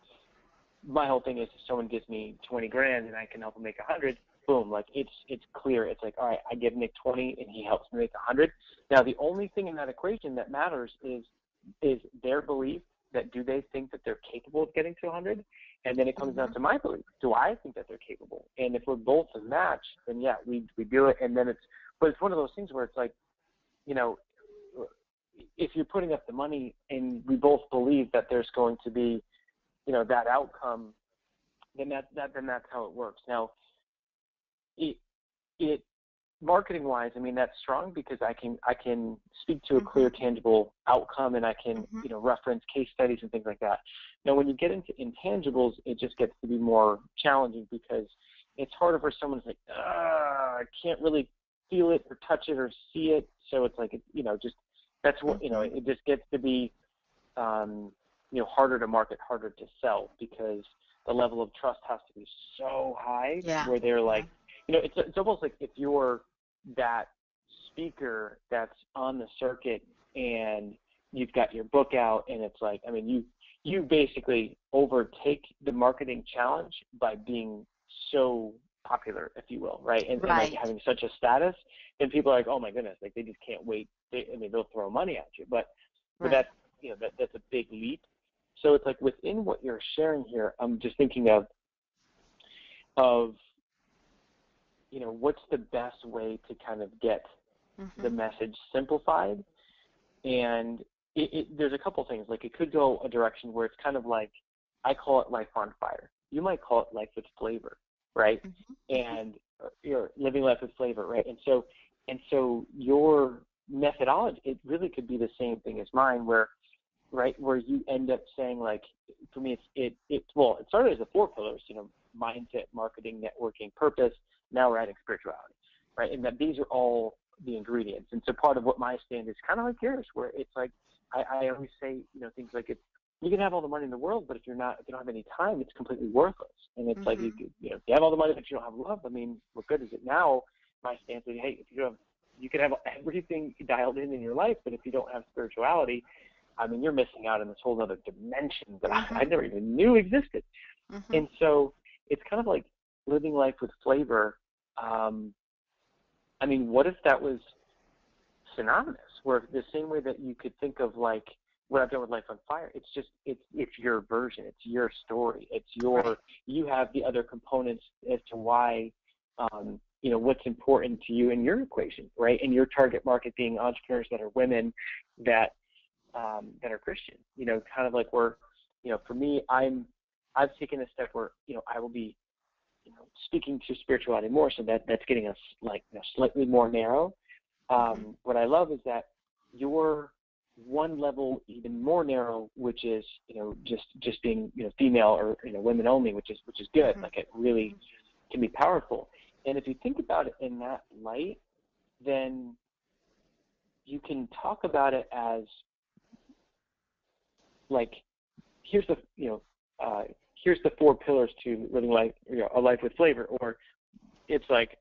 my whole thing is if someone gives me 20 grand and I can help them make 100, boom, like it's clear. It's like, all right, I give Nick 20 and he helps me make 100. Now the only thing in that equation that matters is their belief that do they think that they're capable of getting to 100? And then it comes down to my belief. Do I think that they're capable? And if we're both a match, then yeah, we do it. And then but it's one of those things where it's like, if you're putting up the money and we both believe that there's going to be, that outcome, then that's how it works. Now, it marketing-wise, I mean, that's strong because I can speak to a clear, tangible outcome, and I can reference case studies and things like that. Now, when you get into intangibles, it just gets to be more challenging because it's harder for someone to say, I can't really feel it or touch it or see it. So it's like, just that's what it just gets to be harder to market, harder to sell because the level of trust has to be so high where they're like, it's almost like if you're that speaker that's on the circuit and you've got your book out and it's like, I mean, you basically overtake the marketing challenge by being so popular, if you will, right? And like having such a status, then people are like, oh my goodness, like they just can't wait. They'll throw money at you, but that's that's a big leap. So it's like within what you're sharing here, I'm just thinking of what's the best way to kind of get the message simplified. And there's a couple things. Like it could go a direction where it's kind of like, I call it life on fire. You might call it life with flavor, right? And you're living life with flavor, right? And so your methodology, it really could be the same thing as mine, where you end up saying, like, for me, it started as the 4 pillars, mindset, marketing, networking, purpose. Now we're adding spirituality, right? And that these are all the ingredients. And so part of what my stand is kind of like yours, where it's like, I always say, things like you can have all the money in the world, but if you don't have any time, it's completely worthless. And it's like, if you have all the money, but you don't have love, I mean, what good is it? Now my stance is, hey, you can have everything dialed in your life, but if you don't have spirituality, I mean, you're missing out on this whole other dimension that I never even knew existed. And so it's kind of like living life with flavor. I mean, what if that was synonymous, where the same way that you could think of like what I've done with Life on Fire, it's your version, it's your story, it's you have the other components as to why, what's important to you in your equation, right? And your target market being entrepreneurs that are women that are Christian, kind of like where, for me, I've taken a step where, I will be, speaking to spirituality more, so that's getting us like slightly more narrow. What I love is that you're one level even more narrow, which is, just being, female or, women only, which is good. Like it really can be powerful. And if you think about it in that light, then you can talk about it as like, here's the 4 pillars to living life, a life with flavor. Or it's like,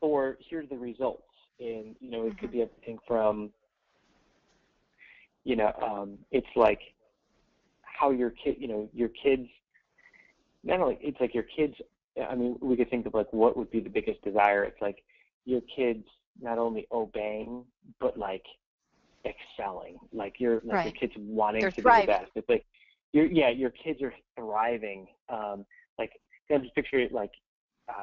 or here's the results. And, it could be everything from, it's like how your kids, not only, it's like your kids, I mean, we could think of like what would be the biggest desire. It's like your kids not only obeying, but like excelling. Like your kids wanting They're to thriving. be the best. It's like your kids are thriving. Like just picture it like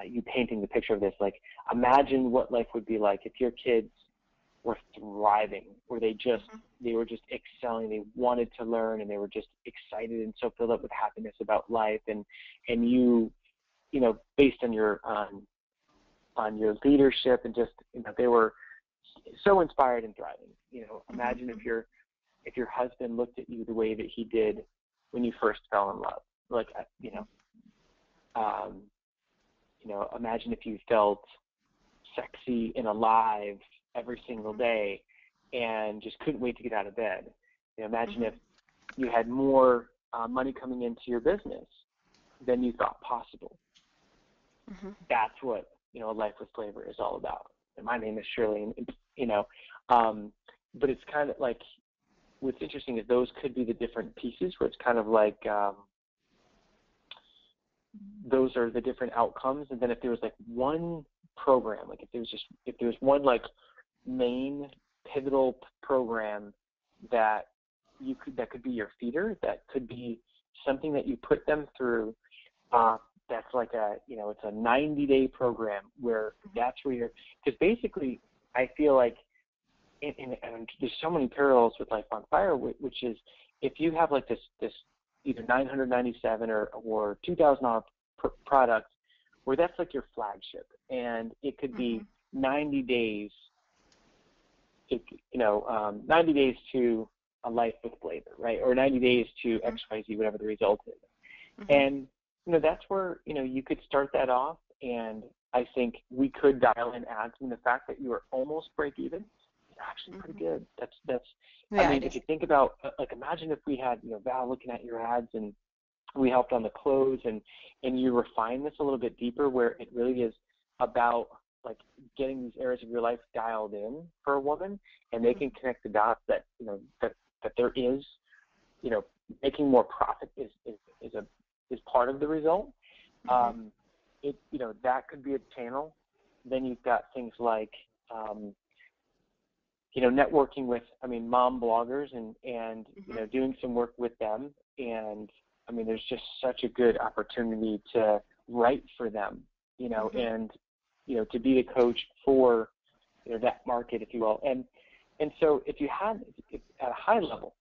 you painting the picture of this. Like imagine what life would be like if your kids were thriving, where they were just excelling. They wanted to learn, and they were just excited and so filled up with happiness about life. And you based on your leadership and just they were so inspired and thriving. Imagine if your husband looked at you the way that he did when you first fell in love. Like imagine if you felt sexy and alive every single day and just couldn't wait to get out of bed. Imagine if you had more money coming into your business than you thought possible. That's what a life with flavor is all about. And my name is Shirley, but it's kind of like what's interesting is those could be the different pieces where it's kind of like those are the different outcomes. And then if there was like one program, like if there was one like main pivotal program that could be your feeder, that could be something that you put them through, that's like it's a 90-day program where that's where you're, because basically I feel like, and there's so many parallels with Life on Fire, which is if you have like this either $997 or $2,000 product, where that's like your flagship, and it could be 90 days, 90 days to a life with flavor, right? Or 90 days to XYZ, whatever the result is. And that's where you could start that off, and I think we could dial in ads. And the fact that you are almost break even is actually pretty good. That's I mean, if you think about like imagine if we had Val looking at your ads and we helped on the close, and you refine this a little bit deeper where it really is about like getting these areas of your life dialed in for a woman, and they can connect the dots that that there is making more profit is part of the result. That could be a channel. Then you've got things like networking with mom bloggers and doing some work with them, and there's just such a good opportunity to write for them, and to be the coach for that market, if you will. And so if at a high level,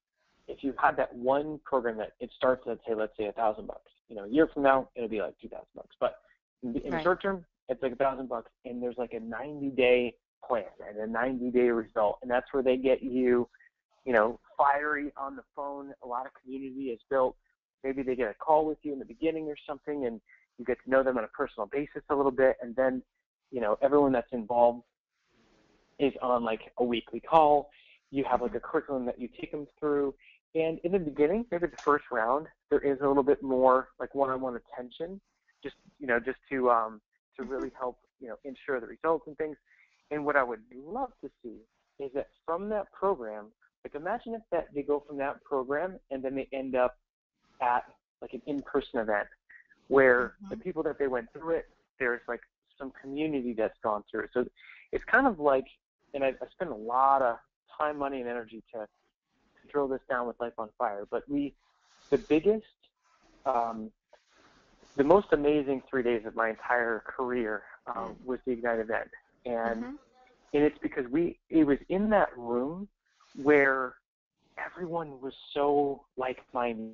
if you had that one program that it starts at let's say $1,000, a year from now it'll be like $2,000, but in the short term it's like $1,000, and there's like a 90-day plan and a 90-day result, and that's where they get you fiery on the phone. A lot of community is built. Maybe they get a call with you in the beginning or something, and you get to know them on a personal basis a little bit, and then everyone that's involved is on like a weekly call. You have like a curriculum that you take them through, and in the beginning, maybe the first round, there is a little bit more like one-on-one attention, just to really help ensure the results and things. And what I would love to see is that from that program, like imagine if they go from that program and then they end up at like an in-person event where the people that they went through it, there's like some community that's gone through it. So it's kind of like, and I spend a lot of time, money, and energy to drill this down with Life on Fire, but the biggest, the most amazing 3 days of my entire career was the Ignite event. And it's because it was in that room where everyone was so like-minded,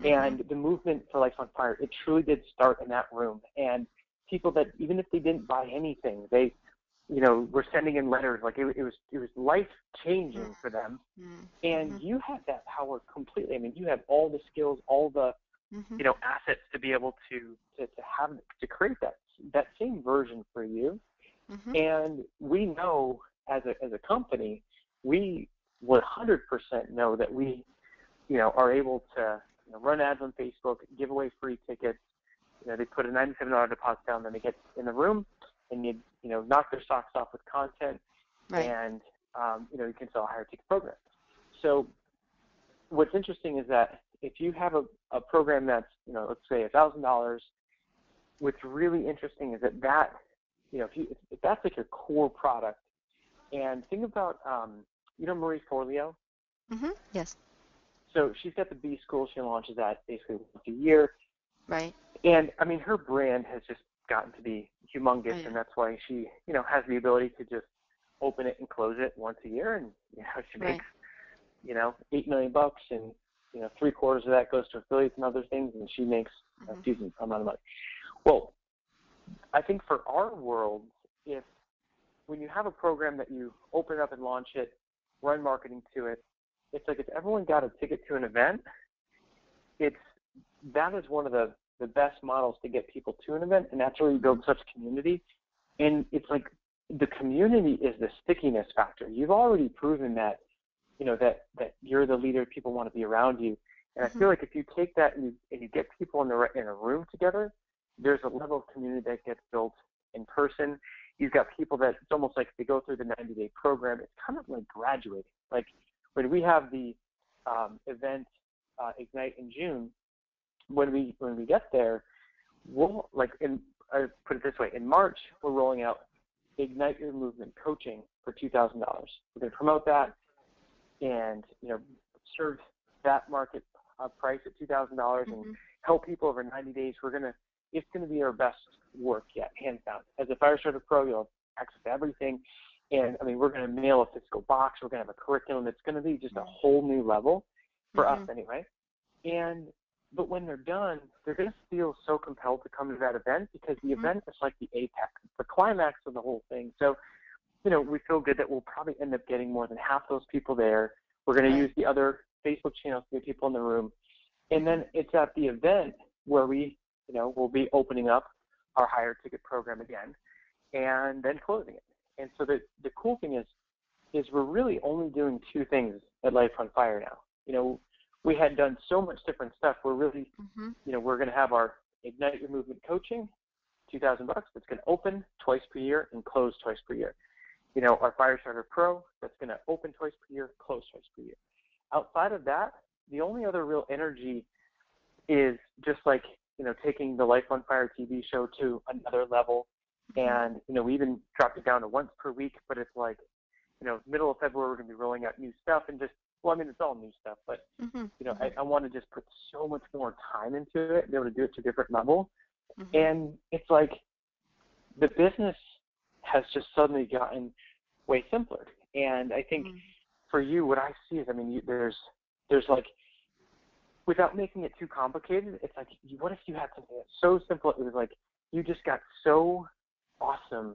and the movement for Life on Fire, it truly did start in that room. And people that, even if they didn't buy anything, they were sending in letters. Like it was life-changing for them. And you have that power completely. You have all the skills, all the assets to be able to create that same version for you. And we know as a company, we 100% know that we are able to run ads on Facebook, give away free tickets. They put a $97 deposit down, then they get in the room, and you knock their socks off with content, Right. and you can sell a higher ticket program. So what's interesting is that if you have a program that's let's say $1,000, what's really interesting is that if that's like your core product, and think about Marie Forleo. Yes. So she's got the B School. She launches that basically once a year. Right. And I mean, her brand has just gotten to be humongous, Oh, yeah. and that's why she, has the ability to just open it and close it once a year, and she makes, $8 million, and 3/4 of that goes to affiliates and other things, and she makes a decent amount of money. Well, I think for our world, when you have a program that you open up and launch it, run marketing to it, it's like if everyone got a ticket to an event, that is one of the best models to get people to an event, and that's where you build such community. And it's like the community is the stickiness factor. You've already proven that, that you're the leader, people want to be around you. And I feel like if you take that and you get people in a room together, there's a level of community that gets built in person. You've got people that it's almost like they go through the 90-day program. It's kind of like graduating. Like when we have the event Ignite in June, when we get there, we'll I put it this way: in March, we're rolling out Ignite Your Movement coaching for $2,000. We're going to promote that and serve that market price at $2,000 and help people over 90 days. It's going to be our best work yet, hands down. As a Firestarter Pro, you'll have access to everything, and I mean, we're going to mail a physical box. We're going to have a curriculum. It's going to be just a whole new level for us, anyway. But when they're done, they're going to feel so compelled to come to that event because the event is like the apex, the climax of the whole thing. So, we feel good that we'll probably end up getting more than half those people there. We're going to use the other Facebook channels to get people in the room. And then it's at the event where we'll be opening up our higher ticket program again and then closing it. And so the cool thing is we're really only doing two things at Life on Fire now. We had done so much different stuff. We're really, we're going to have our Ignite Your Movement coaching, $2,000. That's going to open twice per year and close twice per year. Our Firestarter Pro, that's going to open twice per year, close twice per year. Outside of that, the only other real energy is just like, taking the Life on Fire TV show to another level. And, we even dropped it down to once per week, but it's like, middle of February, we're going to be rolling out new stuff and just, well, I mean, it's all new stuff, but, I want to just put so much more time into it, be able to do it to a different level. And it's like the business has just suddenly gotten way simpler. And I think for you, what I see is, I mean, there's like, without making it too complicated, it's like, what if you had something that's so simple, it was like, you just got so awesome,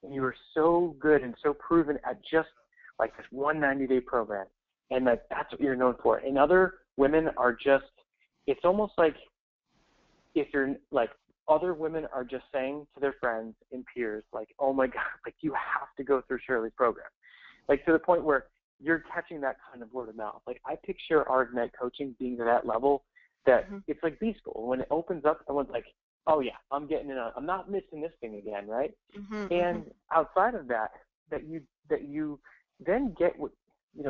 and you were so good and so proven at just like this one 90-day program. And that's what you're known for. And other women are just, it's almost like if you're like, other women are just saying to their friends and peers, like, oh my God, like you have to go through Shirley's program. Like to the point where you're catching that kind of word of mouth. Like I picture our Ignite coaching being to that level that it's like B School. When it opens up, someone's like, oh yeah, I'm getting in I'm not missing this thing again, right? And outside of that you then get what,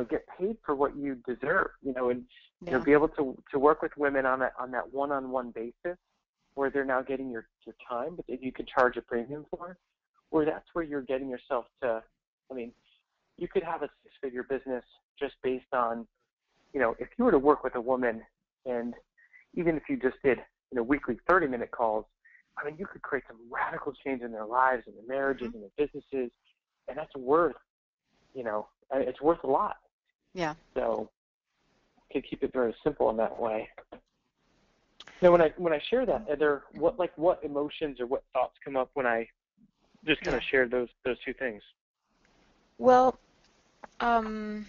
get paid for what you deserve, and be able to work with women on that one-on-one basis, where they're now getting your time, but that you could charge a premium for, where that's where you're getting yourself to. I mean, you could have a six-figure business just based on, if you were to work with a woman, and even if you just did, weekly 30-minute calls, I mean, you could create some radical change in their lives and their marriages and their businesses, and that's worth, it's worth a lot. Yeah. So you can keep it very simple in that way. Now, when I share that, are there what emotions or what thoughts come up when I just kind of share those two things? Well, I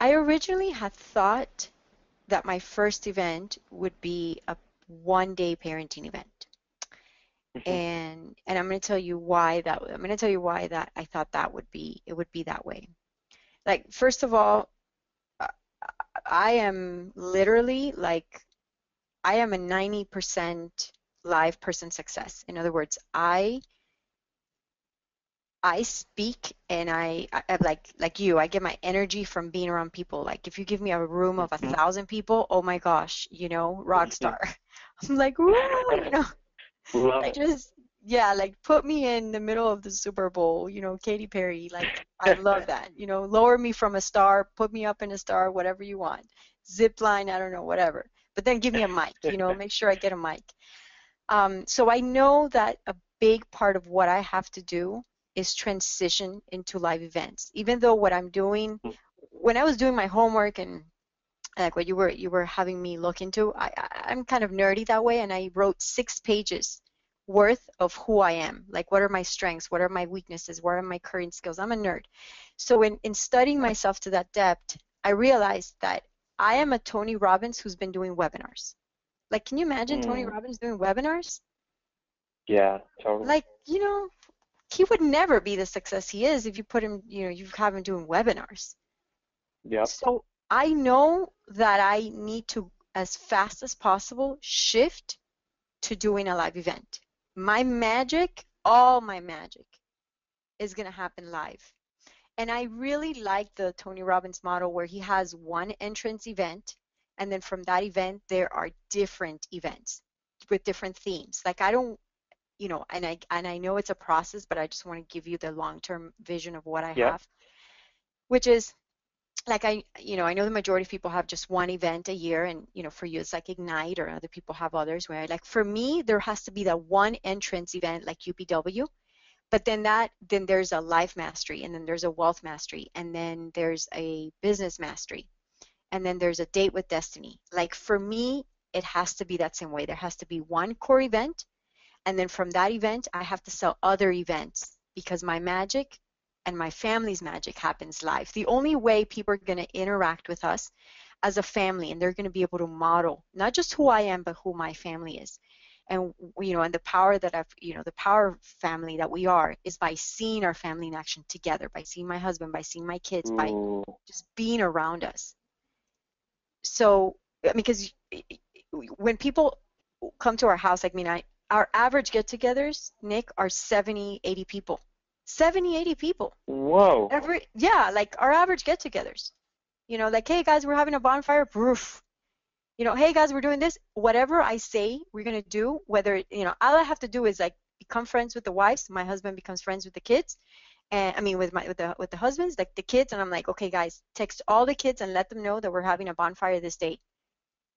originally had thought that my first event would be a one-day parenting event. And I'm going to tell you why that I thought it would be that way. Like, first of all, I am literally like, I am a 90% live person success. In other words, I I speak and I like you, I get my energy from being around people. Like if you give me a room of a Mhm. thousand people, oh my gosh, rock star. I'm like, woo. Love Like it. just yeah, like put me in the middle of the Super Bowl, Katy Perry. Like I love that. Lower me from a star, put me up in a star, whatever you want. Zip line, I don't know, whatever. But then give me a mic, make sure I get a mic. So I know that a big part of what I have to do is transition into live events. Even though what I'm doing, when I was doing my homework and like what you were having me look into, I'm kind of nerdy that way, and I wrote 6 pages worth of who I am. Like what are my strengths, what are my weaknesses, what are my current skills. I'm a nerd. So in studying myself to that depth, I realized that I am a Tony Robbins who's been doing webinars. Like, can you imagine Tony Mm. Robbins doing webinars? Yeah, totally. Like, he would never be the success he is if you put him, you have him doing webinars. Yep. So I know that I need to, as fast as possible, shift to doing a live event. My magic, all my magic, is going to happen live. And I really like the Tony Robbins model where he has one entrance event, and then from that event, there are different events with different themes. Like I don't, and I know it's a process, but I just want to give you the long-term vision of what I Yep. have, which is like I know the majority of people have just one event a year, and for you it's like Ignite, or other people have others where like for me there has to be that one entrance event like UPW, but then there's a life mastery, and then there's a wealth mastery, and then there's a business mastery, and then there's a date with destiny. Like for me, it has to be that same way. There has to be one core event, and then from that event, I have to sell other events because my magic and my family's magic happens live. The only way people are going to interact with us as a family, and they're going to be able to model not just who I am, but who my family is. And the power that the power family that we are is by seeing our family in action together, by seeing my husband, by seeing my kids, by Ooh. just being around us. So, I mean, because when people come to our house, like, our average get-togethers, Nick, are 70, 80 people. 70, 80 people. Whoa. Yeah, like our average get-togethers. Like, hey guys, we're having a bonfire. Proof. Hey guys, we're doing this. Whatever I say we're gonna do, whether, all I have to do is like become friends with the wives. My husband becomes friends with the kids, and I mean with the husbands, like the kids, and I'm like, okay guys, text all the kids and let them know that we're having a bonfire this date.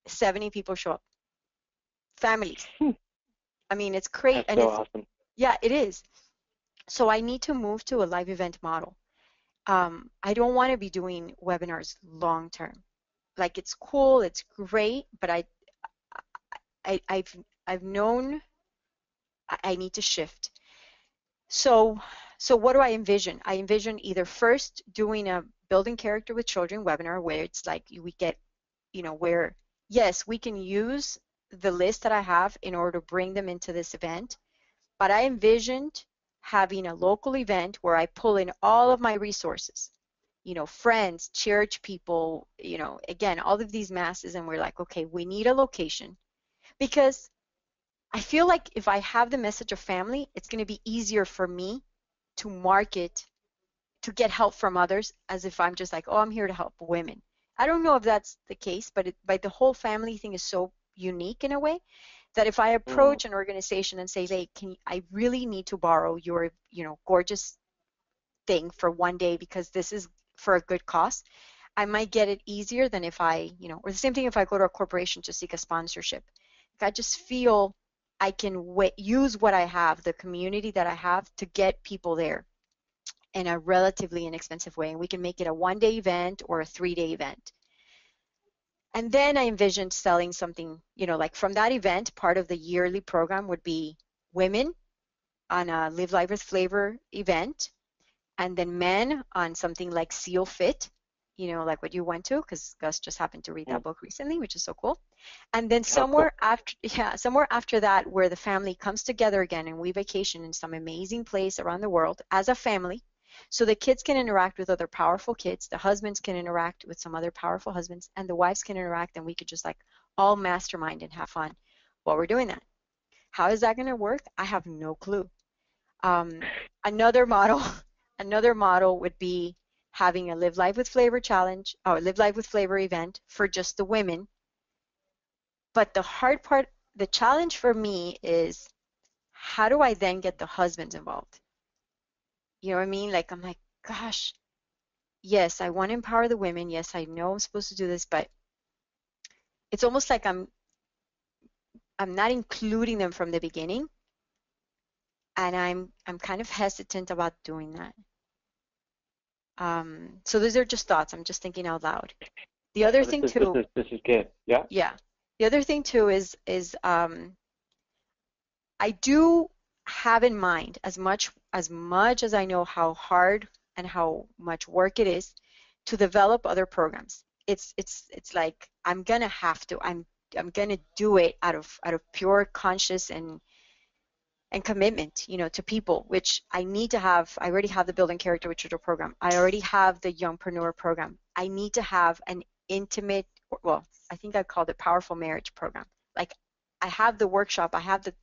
70 people show up. Families. Hmm. I mean, it's great, That's and so it's awesome. yeah, it is. So I need to move to a live event model. I don't want to be doing webinars long term. Like it's cool, it's great, but I I've known I need to shift. So what do I envision? I envision either first doing a building character with children webinar where it's like we get, where yes, we can use the list that I have in order to bring them into this event, but I envisioned having a local event where I pull in all of my resources, friends, church people, again, all of these masses, and we're like, okay, we need a location because I feel like if I have the message of family, it's going to be easier for me to market, to get help from others, as if I'm just like, oh, I'm here to help women. I don't know if that's the case, but the whole family thing is so unique in a way that if I Mm. approach an organization and say, hey, I really need to borrow your, gorgeous thing for one day because this is for a good cause, I might get it easier than if or the same thing if I go to a corporation to seek a sponsorship. Like I just feel I can use what I have, the community that I have, to get people there in a relatively inexpensive way. And we can make it a 1-day event or a 3-day event. And then I envisioned selling something, like from that event, part of the yearly program would be women on a Live Life with Flavor event, and then men on something like Seal Fit, like what you went to, because Gus just happened to read Mm. that book recently, which is so cool. And then Oh, cool. somewhere after that, where the family comes together again and we vacation in some amazing place around the world as a family, so the kids can interact with other powerful kids, the husbands can interact with some other powerful husbands, and the wives can interact, and we could just like all mastermind and have fun while we're doing that. How is that going to work? I have no clue. Um, Another model, another model would be having a Live Life with Flavor challenge or Live Life with Flavor event for just the women. But the hard part, the challenge for me is how do I then get the husbands involved? You know what I mean? Like I'm like, gosh, yes, I want to empower the women. Yes, I know I'm supposed to do this, but it's almost like I'm not including them from the beginning, and I'm kind of hesitant about doing that. So those are just thoughts. I'm just thinking out loud. The other thing too, this is good. Yeah. yeah. The other thing too is I do have in mind as much as I know how hard and how much work it is to develop other programs. It's like I'm gonna have to. I'm gonna do it out of pure conscious and commitment, you know, to people, which I need to have. I already have the Building Character with Children program. I already have the Youngpreneur program. I need to have an intimate, well, I think I called it Powerful Marriage program. Like I have the workshop, I have the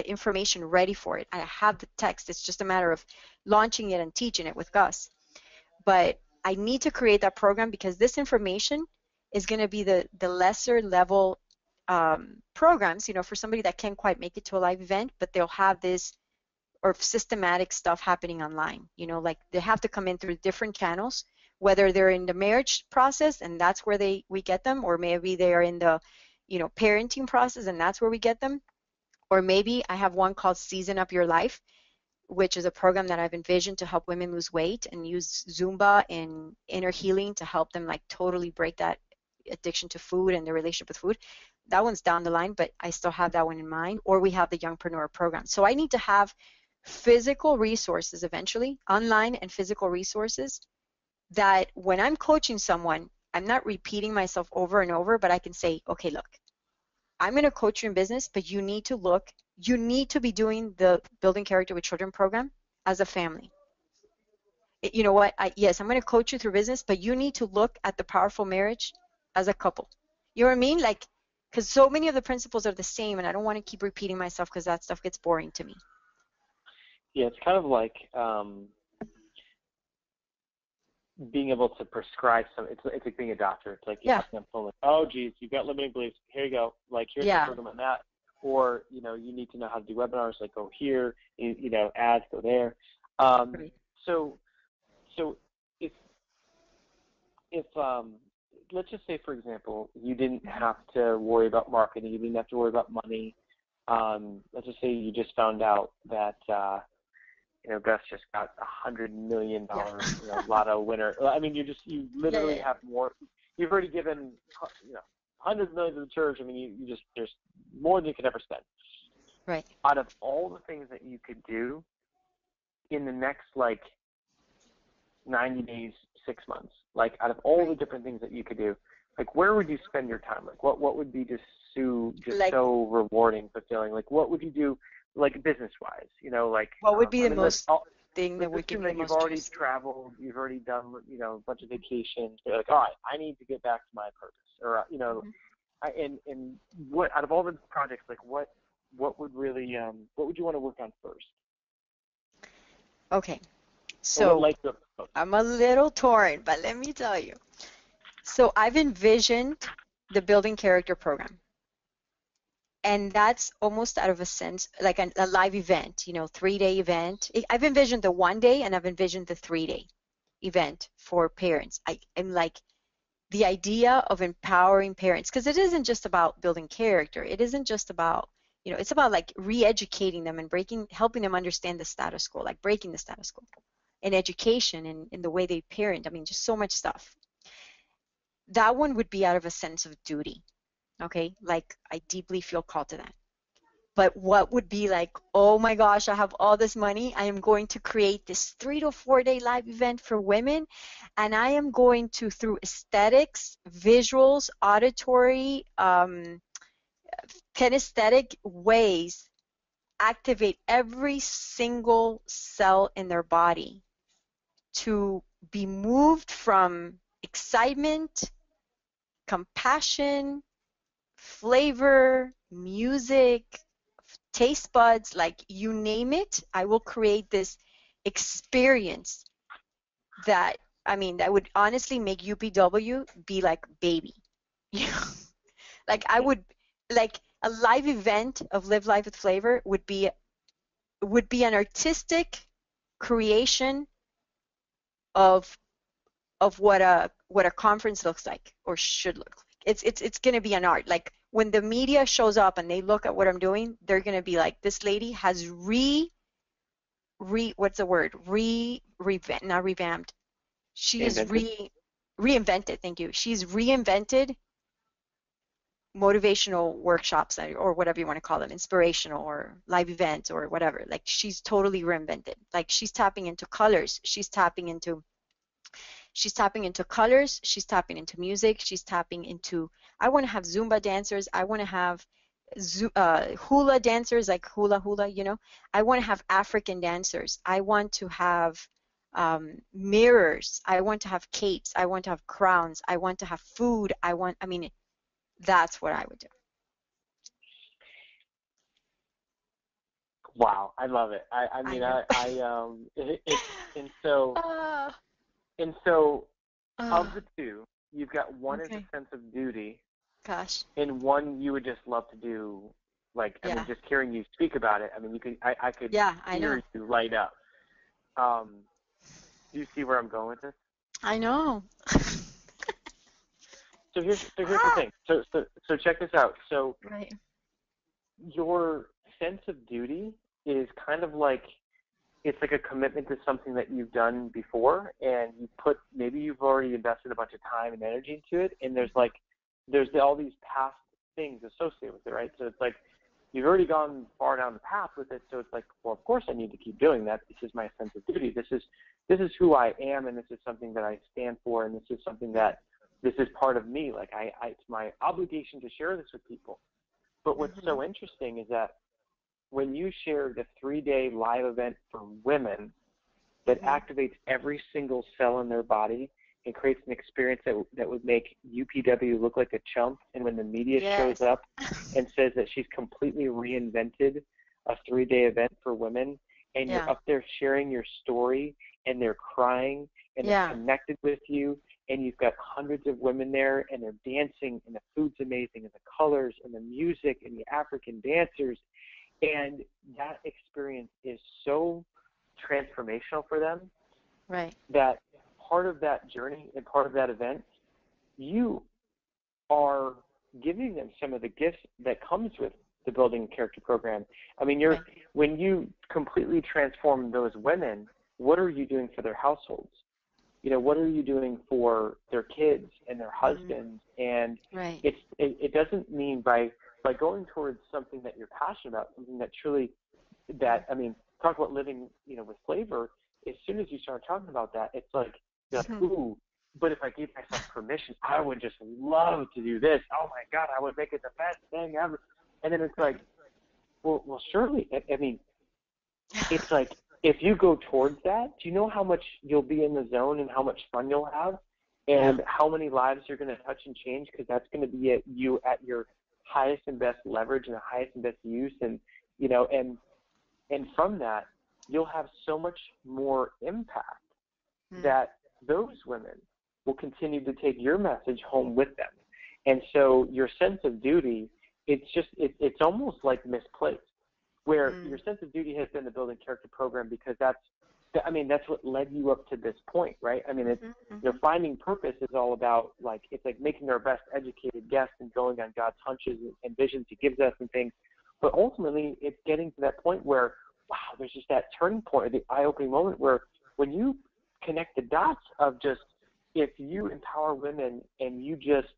information ready for it. I have the text. It's just a matter of launching it and teaching it with Gus. But I need to create that program because this information is going to be the lesser level programs, you know, for somebody that can't quite make it to a live event, but they'll have this or systematic stuff happening online. You know, like they have to come in through different channels, whether they're in the marriage process and that's where we get them, or maybe they are in the, you know, parenting process and that's where we get them, or maybe I have one called Season Up Your Life, which is a program that I've envisioned to help women lose weight and use Zumba and inner healing to help them like totally break that addiction to food and their relationship with food. That one's down the line, but I still have that one in mind. Or we have the Youngpreneur program. So I need to have physical resources eventually, online and physical resources, that when I'm coaching someone, I'm not repeating myself over and over, but I can say, okay, look, I'm going to coach you in business, but you need to be doing the Building Character with Children program as a family. You know what? Yes, I'm going to coach you through business, but you need to look at the Powerful Marriage as a couple. You know what I mean? Like, because so many of the principles are the same, and I don't want to keep repeating myself because that stuff gets boring to me. Yeah, it's kind of like being able to prescribe some. It's like being a doctor. It's like you have to like, oh, geez, you've got limiting beliefs. Here you go. Like here's the program on that. Or you know, you need to know how to do webinars. Like go here. You know, ads go there. Right. So if let's just say, for example, you didn't have to worry about marketing, you didn't have to worry about money. Let's just say you just found out that you know, Gus just got $100 million you know, lotto winner. I mean, you literally have more. You've already given, you know, hundreds of millions to the church. I mean, you just there's more than you could ever spend. Right. Out of all the things that you could do in the next like 90 days, 6 months, like out of all the different things that you could do, like where would you spend your time? Like what would be just so rewarding, fulfilling? Like what would you do, like business wise? You know, like what would be the most thing that would give you the most? You've already traveled, you've already done, you know, a bunch of vacations. You're like, all right, I need to get back to my purpose, or you know, and what out of all the projects, like what would really what would you want to work on first? Okay. So I'm a little torn, but let me tell you. So I've envisioned the Building Character program, and that's almost out of a sense like a live event, you know, 3-day event. I've envisioned the 1 day and I've envisioned the 3-day event for parents. I'm like the idea of empowering parents, because it isn't just about building character. It isn't just about, you know, it's about like re-educating them and helping them understand the status quo, like breaking the status quo in education and in the way they parent. I mean, just so much stuff. That one would be out of a sense of duty, okay? Like I deeply feel called to that. But what would be like, oh my gosh, I have all this money. I am going to create this 3 to 4 day live event for women. And I am going to, through aesthetics, visuals, auditory, kinesthetic ways, activate every single cell in their body to be moved from excitement, compassion, flavor, music, taste buds, like you name it. I will create this experience that, I mean, that would honestly make UPW be like baby. You know? Like I would, like a live event of Live Life with Flavor would be an artistic creation of what a conference looks like or should look like. It's going to be an art. Like when the media shows up and they look at what I'm doing, they're going to be like, this lady has what's the word? Not revamped. She is reinvented. Thank you. She's reinvented motivational workshops or whatever you want to call them, inspirational or live events or whatever. Like she's totally reinvented. Like she's tapping into colors. She's tapping into colors. She's tapping into music. She's tapping into, I want to have Zumba dancers. I want to have hula dancers, like hula, you know. I want to have African dancers. I want to have mirrors. I want to have capes. I want to have crowns. I want to have food. I mean, that's what I would do. Wow, I love it. I mean, and so of the two, you've got one as a sense of duty. Gosh. And one you would just love to do, like, I mean, just hearing you speak about it, I mean, I could hear you light up. Do you see where I'm going with this? I know. So here's the thing. So check this out. So your sense of duty is kind of like, it's like a commitment to something that you've done before, and maybe you've already invested a bunch of time and energy into it, and there's all these past things associated with it, right? So it's like you've already gone far down the path with it, so it's like, well, of course I need to keep doing that. This is my sense of duty. This is who I am, and this is something that I stand for, and this is something that this is part of me. Like it's my obligation to share this with people. But what's so interesting is that when you share the 3-day live event for women that activates every single cell in their body and creates an experience that would make UPW look like a chump, and when the media shows up and says that she's completely reinvented a 3-day event for women, and you're up there sharing your story, and they're crying, and they're connected with you, and you've got hundreds of women there, and they're dancing, and the food's amazing, and the colors, and the music, and the African dancers, and that experience is so transformational for them, that part of that journey and part of that event, you are giving them some of the gifts that comes with the Building Character program. I mean, when you completely transform those women, what are you doing for their households? You know, what are you doing for their kids and their husbands? And it doesn't mean by going towards something that you're passionate about, something that truly, I mean, talk about living, you know, with flavor. As soon as you start talking about that, it's like, ooh, but if I gave myself permission, I would just love to do this. Oh my God, I would make it the best thing ever. And then it's like, well, surely, I mean, it's like, if you go towards that, do you know how much you'll be in the zone and how much fun you'll have, and how many lives you're going to touch and change? Because that's going to be you at your highest and best leverage and the highest and best use, and you know, and from that, you'll have so much more impact that those women will continue to take your message home with them. And so your sense of duty, it's almost like misplaced, where your sense of duty has been the Building Character program, because that's what led you up to this point, right? I mean, it's, you know, finding purpose is all about, like, it's like making our best educated guess and going on God's hunches and visions He gives us and things. But ultimately, it's getting to that point where, wow, there's just that turning point, the eye-opening moment where when you connect the dots of just, if you empower women and you just,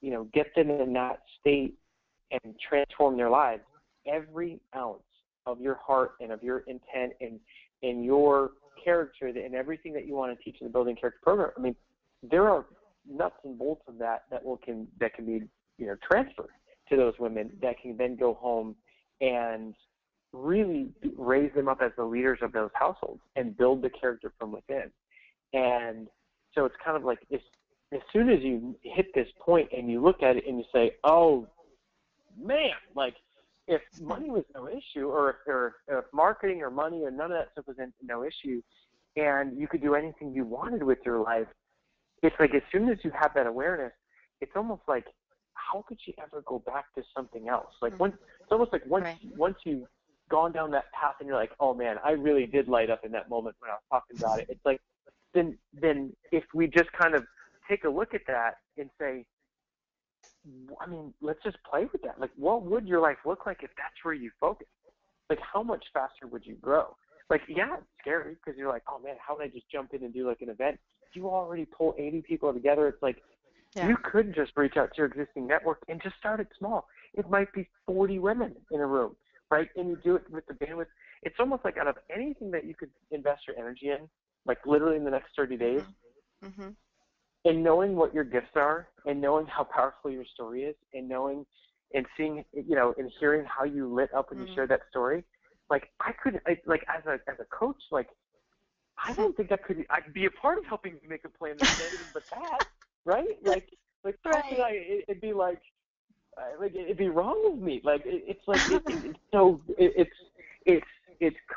you know, get them in that state and transform their lives, every ounce of your heart and of your intent and your character and everything that you want to teach in the Building Character program, I mean, there are nuts and bolts of that can be, you know, transferred to those women that can then go home and really raise them up as the leaders of those households and build the character from within. And so it's kind of like, as soon as you hit this point and you look at it and you say, oh man, like, if money was no issue, or if marketing or money or none of that stuff was no issue, and you could do anything you wanted with your life, it's like as soon as you have that awareness, it's almost like, how could you ever go back to something else? Like it's almost like once you've gone down that path and you're like, oh man, I really did light up in that moment when I was talking about it. It's like, then if we just kind of take a look at that and say, I mean, let's just play with that. Like, what would your life look like if that's where you focus? Like, how much faster would you grow? Like, yeah, it's scary because you're like, oh man, how would I just jump in and do like an event? You already pull 80 people together. It's like, you could just reach out to your existing network and just start it small. It might be 40 women in a room, right? And you do it with the bandwidth. It's almost like out of anything that you could invest your energy in, like literally in the next 30 days, and knowing what your gifts are, and knowing how powerful your story is, and knowing and seeing, you know, and hearing how you lit up when you shared that story, like like as a coach, like I don't think I'd be a part of helping you make a plan that's anything but that, right? Like how could I? It'd be like it'd be wrong with me. Like it's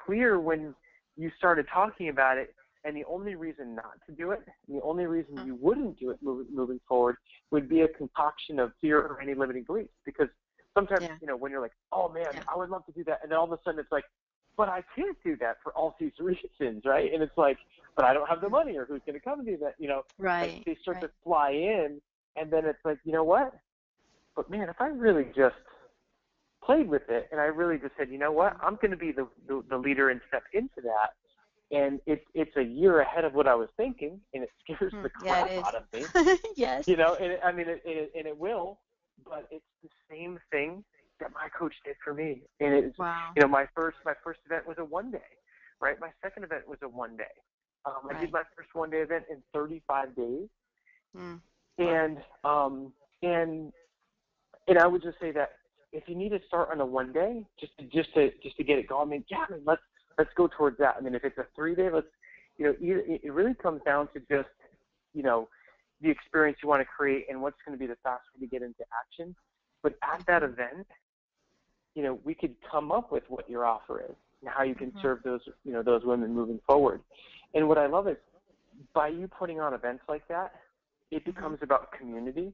clear when you started talking about it. And the only reason not to do it, and the only reason you wouldn't do it moving forward, would be a concoction of fear or any limiting beliefs. Because sometimes, you know, when you're like, oh man, I would love to do that, and then all of a sudden it's like, but I can't do that for all these reasons, right? And it's like, but I don't have the money, or who's going to come and do that, you know? Right. Like they start to fly in, and then it's like, you know what? But man, if I really just played with it, and I really just said, you know what, I'm going to be the leader and step into that. And it's a year ahead of what I was thinking, and it scares the crap out of me. Yes. You know, and I mean, it will, but it's the same thing that my coach did for me. And it's, you know, my first event was a 1 day, right? My second event was a 1 day. I did my first 1 day event in 35 days, and I would just say that if you need to start on a 1 day, just to get it going, I mean, let's go towards that. I mean, if it's a 3 day, you know, it really comes down to just, you know, the experience you want to create and what's going to be the fastest way to get into action. But at that event, you know, we could come up with what your offer is and how you can serve those, you know, those women moving forward. And what I love is by you putting on events like that, it becomes about community.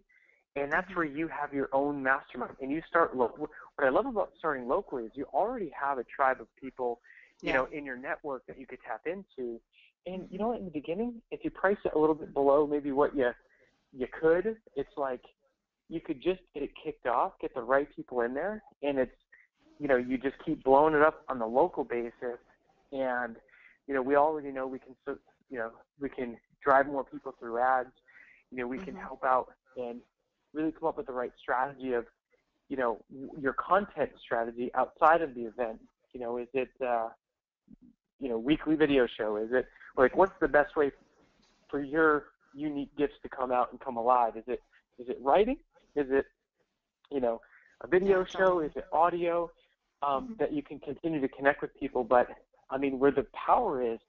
And that's where you have your own mastermind. And you start local. What I love about starting locally is you already have a tribe of people, you know, in your network that you could tap into. And you know what, in the beginning, if you price it a little bit below maybe what you could, it's like you could just get it kicked off, get the right people in there, and it's, you know, you just keep blowing it up on the local basis. And, you know, we already know we can, you know, we can drive more people through ads. You know, we can help out and really come up with the right strategy of, you know, your content strategy outside of the event. You know, is it, you know, weekly video show? Is it, like, what's the best way for your unique gifts to come out and come alive? Is it writing? Is it, you know, a video show? Is it audio? That you can continue to connect with people. But, I mean, where the power is,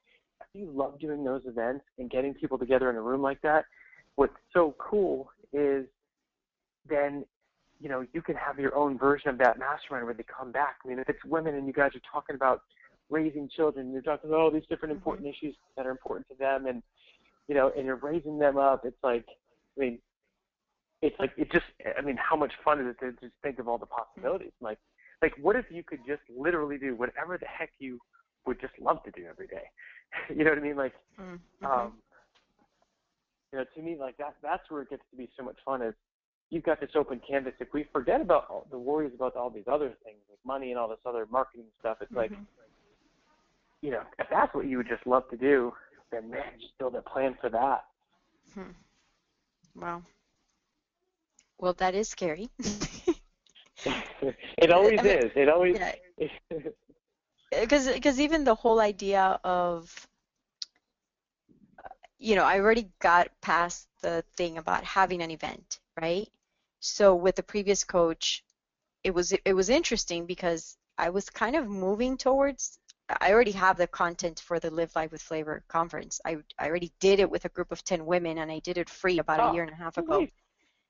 if you love doing those events and getting people together in a room like that, what's so cool is then, you know, you can have your own version of that mastermind where they come back. I mean, if it's women and you guys are talking about raising children, you're talking about all these different important issues that are important to them, and, you know, and you're raising them up, it's like, I mean, it's like, it just, I mean, how much fun is it to just think of all the possibilities? Like what if you could just literally do whatever the heck you would just love to do every day? You know what I mean? Like, you know, to me, like that's where it gets to be so much fun, is you've got this open canvas. If we forget about all the worries about all these other things, like money and all this other marketing stuff, it's like, you know, if that's what you would just love to do, then man, just build a plan for that. Wow. Well, that is scary. It always is. It always. Because even the whole idea of, you know, I already got past the thing about having an event, right? So with the previous coach, it was interesting because I was kind of moving towards, I already have the content for the Live Life with Flavor conference. I already did it with a group of 10 women, and I did it free about a year and a half ago.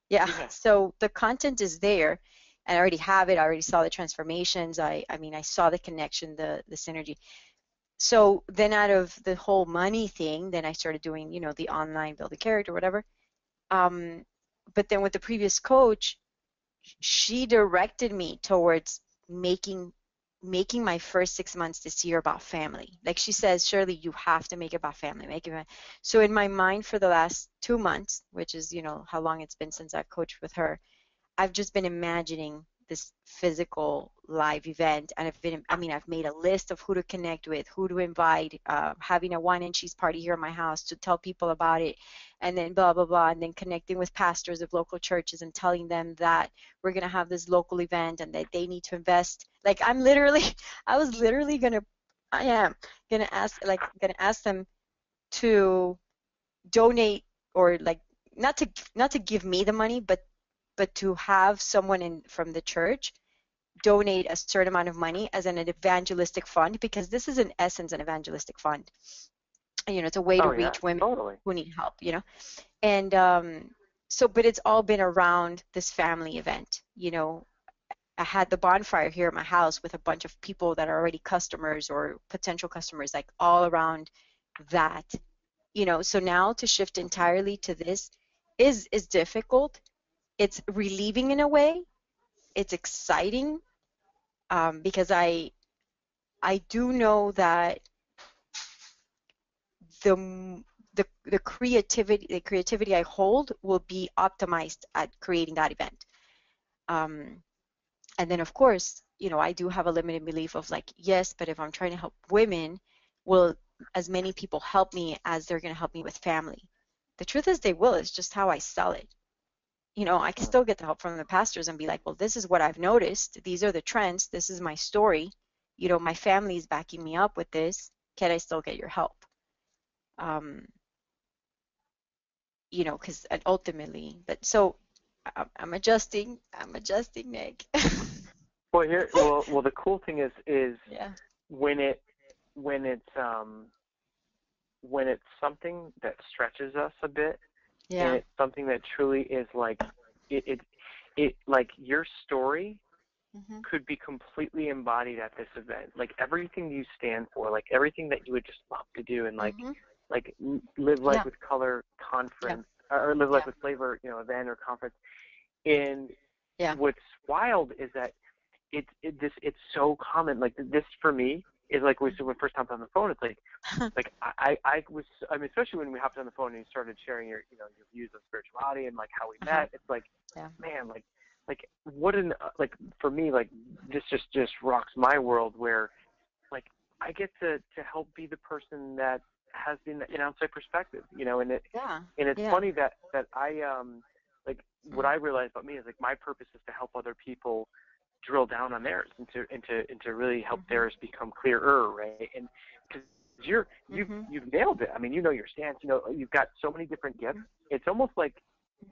Yeah, so the content is there, and I already have it. I already saw the transformations. I mean, I saw the connection, the synergy. So then out of the whole money thing, then I started doing, the online build a character, whatever. But then with the previous coach, she directed me towards making my first 6 months this year about family. Like she says, Shirley, you have to make it about family. So in my mind for the last 2 months, which is, how long it's been since I've coached with her, I've just been imagining this physical live event, and I've made a list of who to connect with, who to invite, having a wine and cheese party here at my house to tell people about it, and then blah blah blah, and then connecting with pastors of local churches and telling them that we're gonna have this local event and that they need to invest. Like I am gonna ask them to donate, or like not to give me the money, but to have someone from the church donate a certain amount of money as an evangelistic fund, because this is in essence an evangelistic fund. It's a way to reach women who need help, and but it's all been around this family event. I had the bonfire here at my house with a bunch of people that are already customers or potential customers, like all around that. So now to shift entirely to this is difficult. It's relieving in a way. It's exciting, because I do know that the creativity I hold will be optimized at creating that event. And then of course, I do have a limited belief of like, yes, but if I'm trying to help women, will as many people help me as they're going to help me with family? The truth is they will. It's just how I sell it. I can still get the help from the pastors and be like, well, this is what I've noticed. These are the trends. This is my story. My family is backing me up with this. Can I still get your help? Because ultimately, but so I'm adjusting, Nick. Well, the cool thing is yeah. when it's something that stretches us a bit, yeah. and it's something that truly is like it like your story could be completely embodied at this event. Like everything you stand for, like everything that you would just love to do, and like Live Life with Color conference, or Live Life with Flavor, event or conference. And what's wild is that it's so common. Like this for me is like when we first hopped on the phone. It's like I was, especially when we hopped on the phone and you started sharing your your views on spirituality and like how we met. It's like, man, like what an like for me, like this just rocks my world, where like I get to help be the person that has an outside perspective, and it's funny that I like what I realized about me is like my purpose is to help other people drill down on theirs and to really help theirs become clearer, right? And because you've nailed it. I mean, your stance. You've got so many different gifts. It's almost like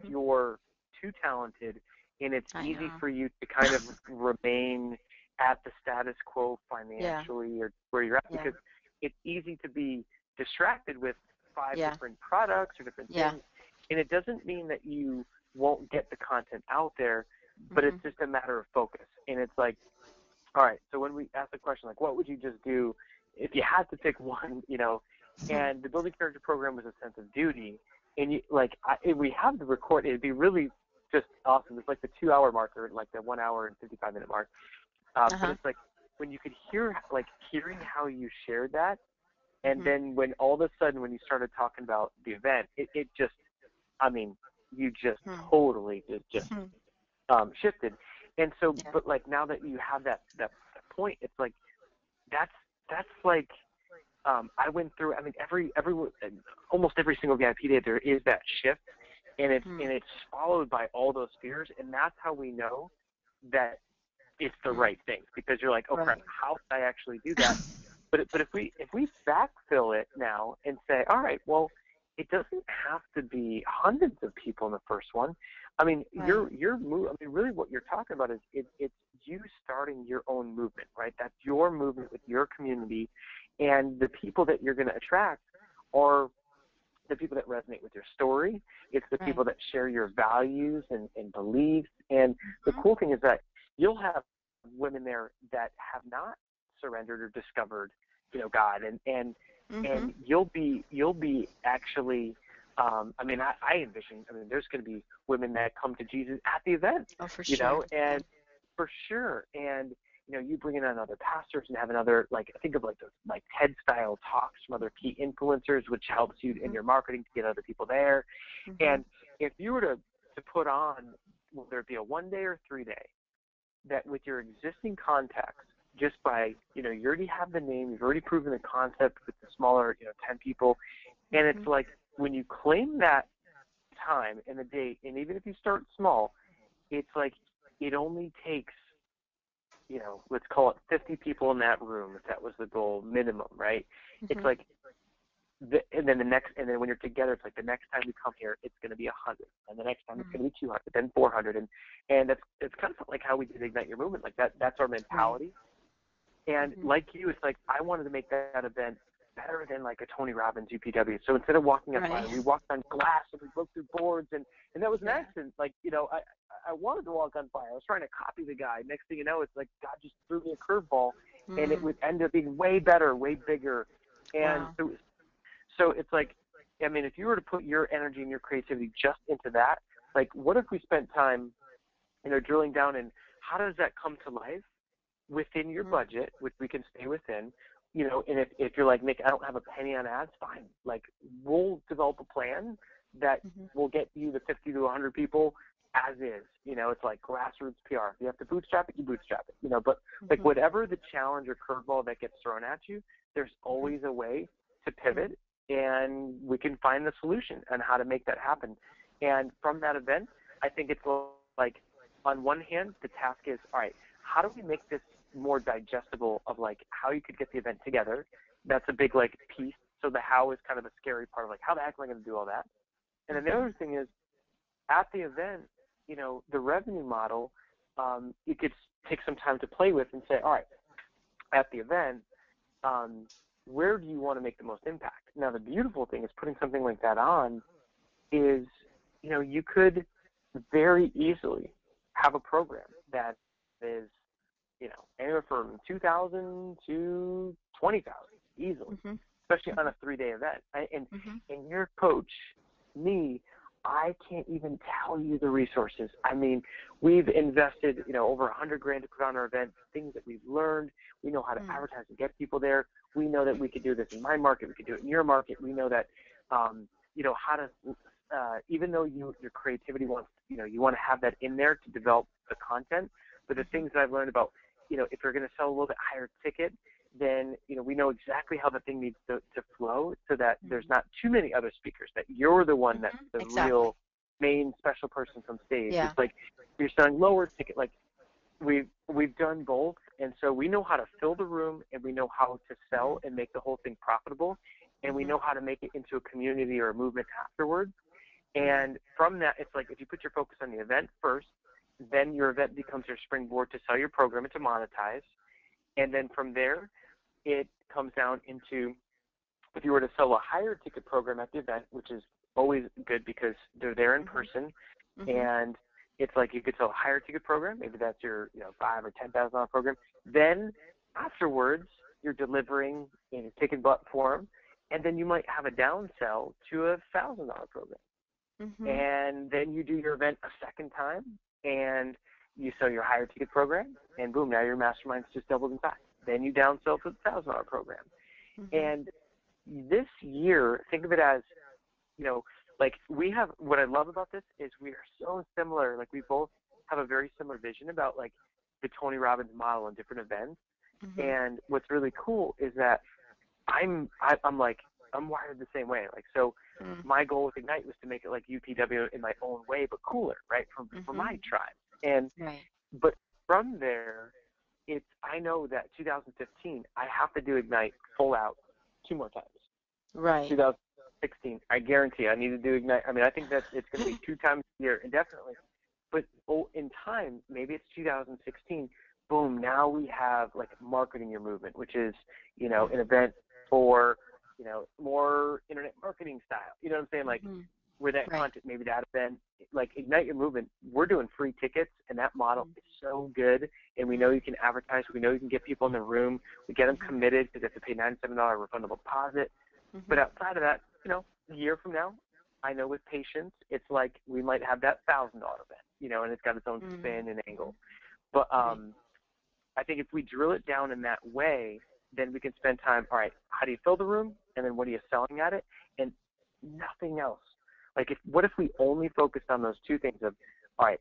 you're too talented, and it's easy for you to kind of remain at the status quo financially or where you're at, because it's easy to be distracted with 5 different products or different things, and it doesn't mean that you won't get the content out there, but it's just a matter of focus. And it's like, all right, so when we ask the question, like, what would you just do if you had to pick one, and the Building Character program was a sense of duty, and if we have the record, it'd be really just awesome. It's like the 2-hour marker, like the 1 hour and 55-minute mark. But it's like when you could hearing how you shared that, and then when all of a sudden when you started talking about the event, it just, you just totally just shifted. And so, but like now that you have that point, it's like that's like I went through. Almost every single VIP day there is that shift, and it's followed by all those fears, and that's how we know that it's the right thing, because you're like, oh crap, how did I actually do that? But if we backfill it now and say, all right, well, it doesn't have to be hundreds of people in the first one. Really what you're talking about is it's you starting your own movement, right? That's your movement with your community, and the people that you're going to attract are the people that resonate with your story. It's the people that share your values and beliefs. And the cool thing is that you'll have women there that have not surrendered or discovered, God, and you'll be actually, I envision, there's going to be women that come to Jesus at the event, for sure. And for sure, and you bring in other pastors and have another, think of those TED style talks from other key influencers, which helps you in your marketing to get other people there. And if you were to put on, whether it be a 1 day or 3 day, that with your existing contacts, just by, you already have the name, you've already proven the concept with the smaller, 10 people, and it's like when you claim that time and the date, and even if you start small, it's like it only takes, let's call it 50 people in that room, if that was the goal minimum, right? It's like, and then when you're together, it's like the next time you come here, it's going to be 100, and the next time it's going to be 200, then 400, and it's kind of like how we did Ignite Your Movement, like that's our mentality. And like you, it's like I wanted to make that event better than like a Tony Robbins UPW. So instead of walking on fire, we walked on glass and we broke through boards, and that was an accident. Like, I wanted to walk on fire. I was trying to copy the guy. Next thing you know, it's like God just threw me a curveball, and it would end up being way better, way bigger. And so it's like, if you were to put your energy and your creativity just into that, like what if we spent time, drilling down in how does that come to life within your budget, which we can stay within, and if you're like, Nick, I don't have a penny on ads, fine. Like, we'll develop a plan that will get you the 50 to 100 people as is. It's like grassroots PR. If you have to bootstrap it, you bootstrap it. But like whatever the challenge or curveball that gets thrown at you, there's always a way to pivot, and we can find the solution on how to make that happen. And from that event, I think it's like, on one hand, the task is, all right, how do we make this more digestible of like how you could get the event together? That's a big like piece. So the how is kind of the scary part of like, how the heck am I going to do all that? And then the other thing is, at the event, the revenue model, you could take some time to play with and say, all right, at the event, where do you want to make the most impact? Now, the beautiful thing is putting something like that on is, you could very easily have a program that is, anywhere from 2,000 to 20,000 easily, especially on a 3-day event. And your coach, me, I can't even tell you the resources. We've invested, over $100,000 to put on our event, things that we've learned. We know how to advertise and get people there. We know that we could do this in my market. We could do it in your market. We know that, how to, even though your creativity wants, you want to have that in there to develop the content. But the things that I've learned about, if you're going to sell a little bit higher ticket, then, we know exactly how the thing needs to flow so that there's not too many other speakers, that you're the one that's the real main special person from stage. It's like you're selling lower ticket. Like we've done both. And so we know how to fill the room, and we know how to sell and make the whole thing profitable. And we know how to make it into a community or a movement afterwards. And from that, it's like if you put your focus on the event first, then your event becomes your springboard to sell your program and to monetize. And then from there, it comes down into, if you were to sell a higher ticket program at the event, which is always good because they're there in person, and it's like you could sell a higher ticket program, maybe that's your $5,000 or $10,000 program. Then afterwards, you're delivering in a ticket butt form, and then you might have a downsell to a $1,000 program. And then you do your event a second time, and you sell your higher ticket program, and boom, now your mastermind's just doubled in size. Then you downsell to the $1,000 program. And this year, think of it as, like we have, what I love about this is we are so similar. Like we both have a very similar vision about like the Tony Robbins model and different events. And what's really cool is that I'm wired the same way. Like, so my goal with Ignite was to make it like UPW in my own way, but cooler, right? For my tribe. And, but from there, I know that 2015, I have to do Ignite full out 2 more times. Right. 2016, I guarantee I need to do Ignite. I think that it's going to be 2 times a year, indefinitely. But in time, maybe it's 2016, boom, now we have like Marketing Your Movement, which is, an event for, more internet marketing style. You know what I'm saying? Like where that Right. content, maybe that event, like Ignite Your Movement, we're doing free tickets, and that model is so good. And we know you can advertise. We know you can get people in the room. We get them committed because they have to pay $97 refundable deposit. But outside of that, a year from now, I know with patience, it's like we might have that $1,000 event, and it's got its own spin and angle. But I think if we drill it down in that way, then we can spend time, all right, how do you fill the room? And then what are you selling at it? And nothing else. Like, what if we only focused on those two things of, all right,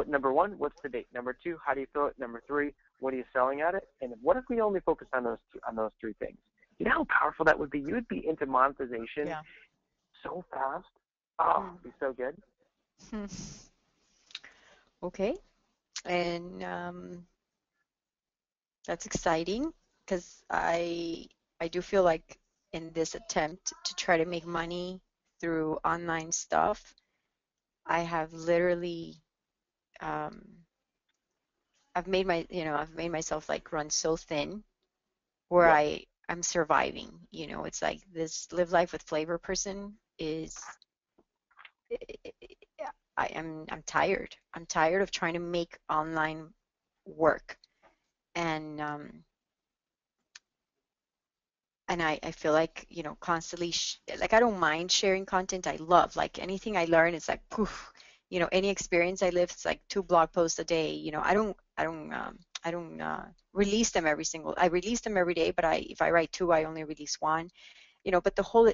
number one, what's the date? Number two, how do you fill it? Number three, what are you selling at it? And what if we only focused on those three things? You know how powerful that would be? You would be into monetization so fast. Oh, it'd be so good. Okay. And that's exciting because I do feel like in this attempt to try to make money through online stuff, I have literally I've made myself like run so thin where Yep. I'm surviving. It's like this live life with flavor person is I'm tired. I'm tired of trying to make online work. And I feel like, constantly, like, I don't mind sharing content. I love, like, anything I learn, it's like, poof, any experience I live, it's like 2 blog posts a day. I don't release them I release them every day, but if I write 2, I only release 1, but the whole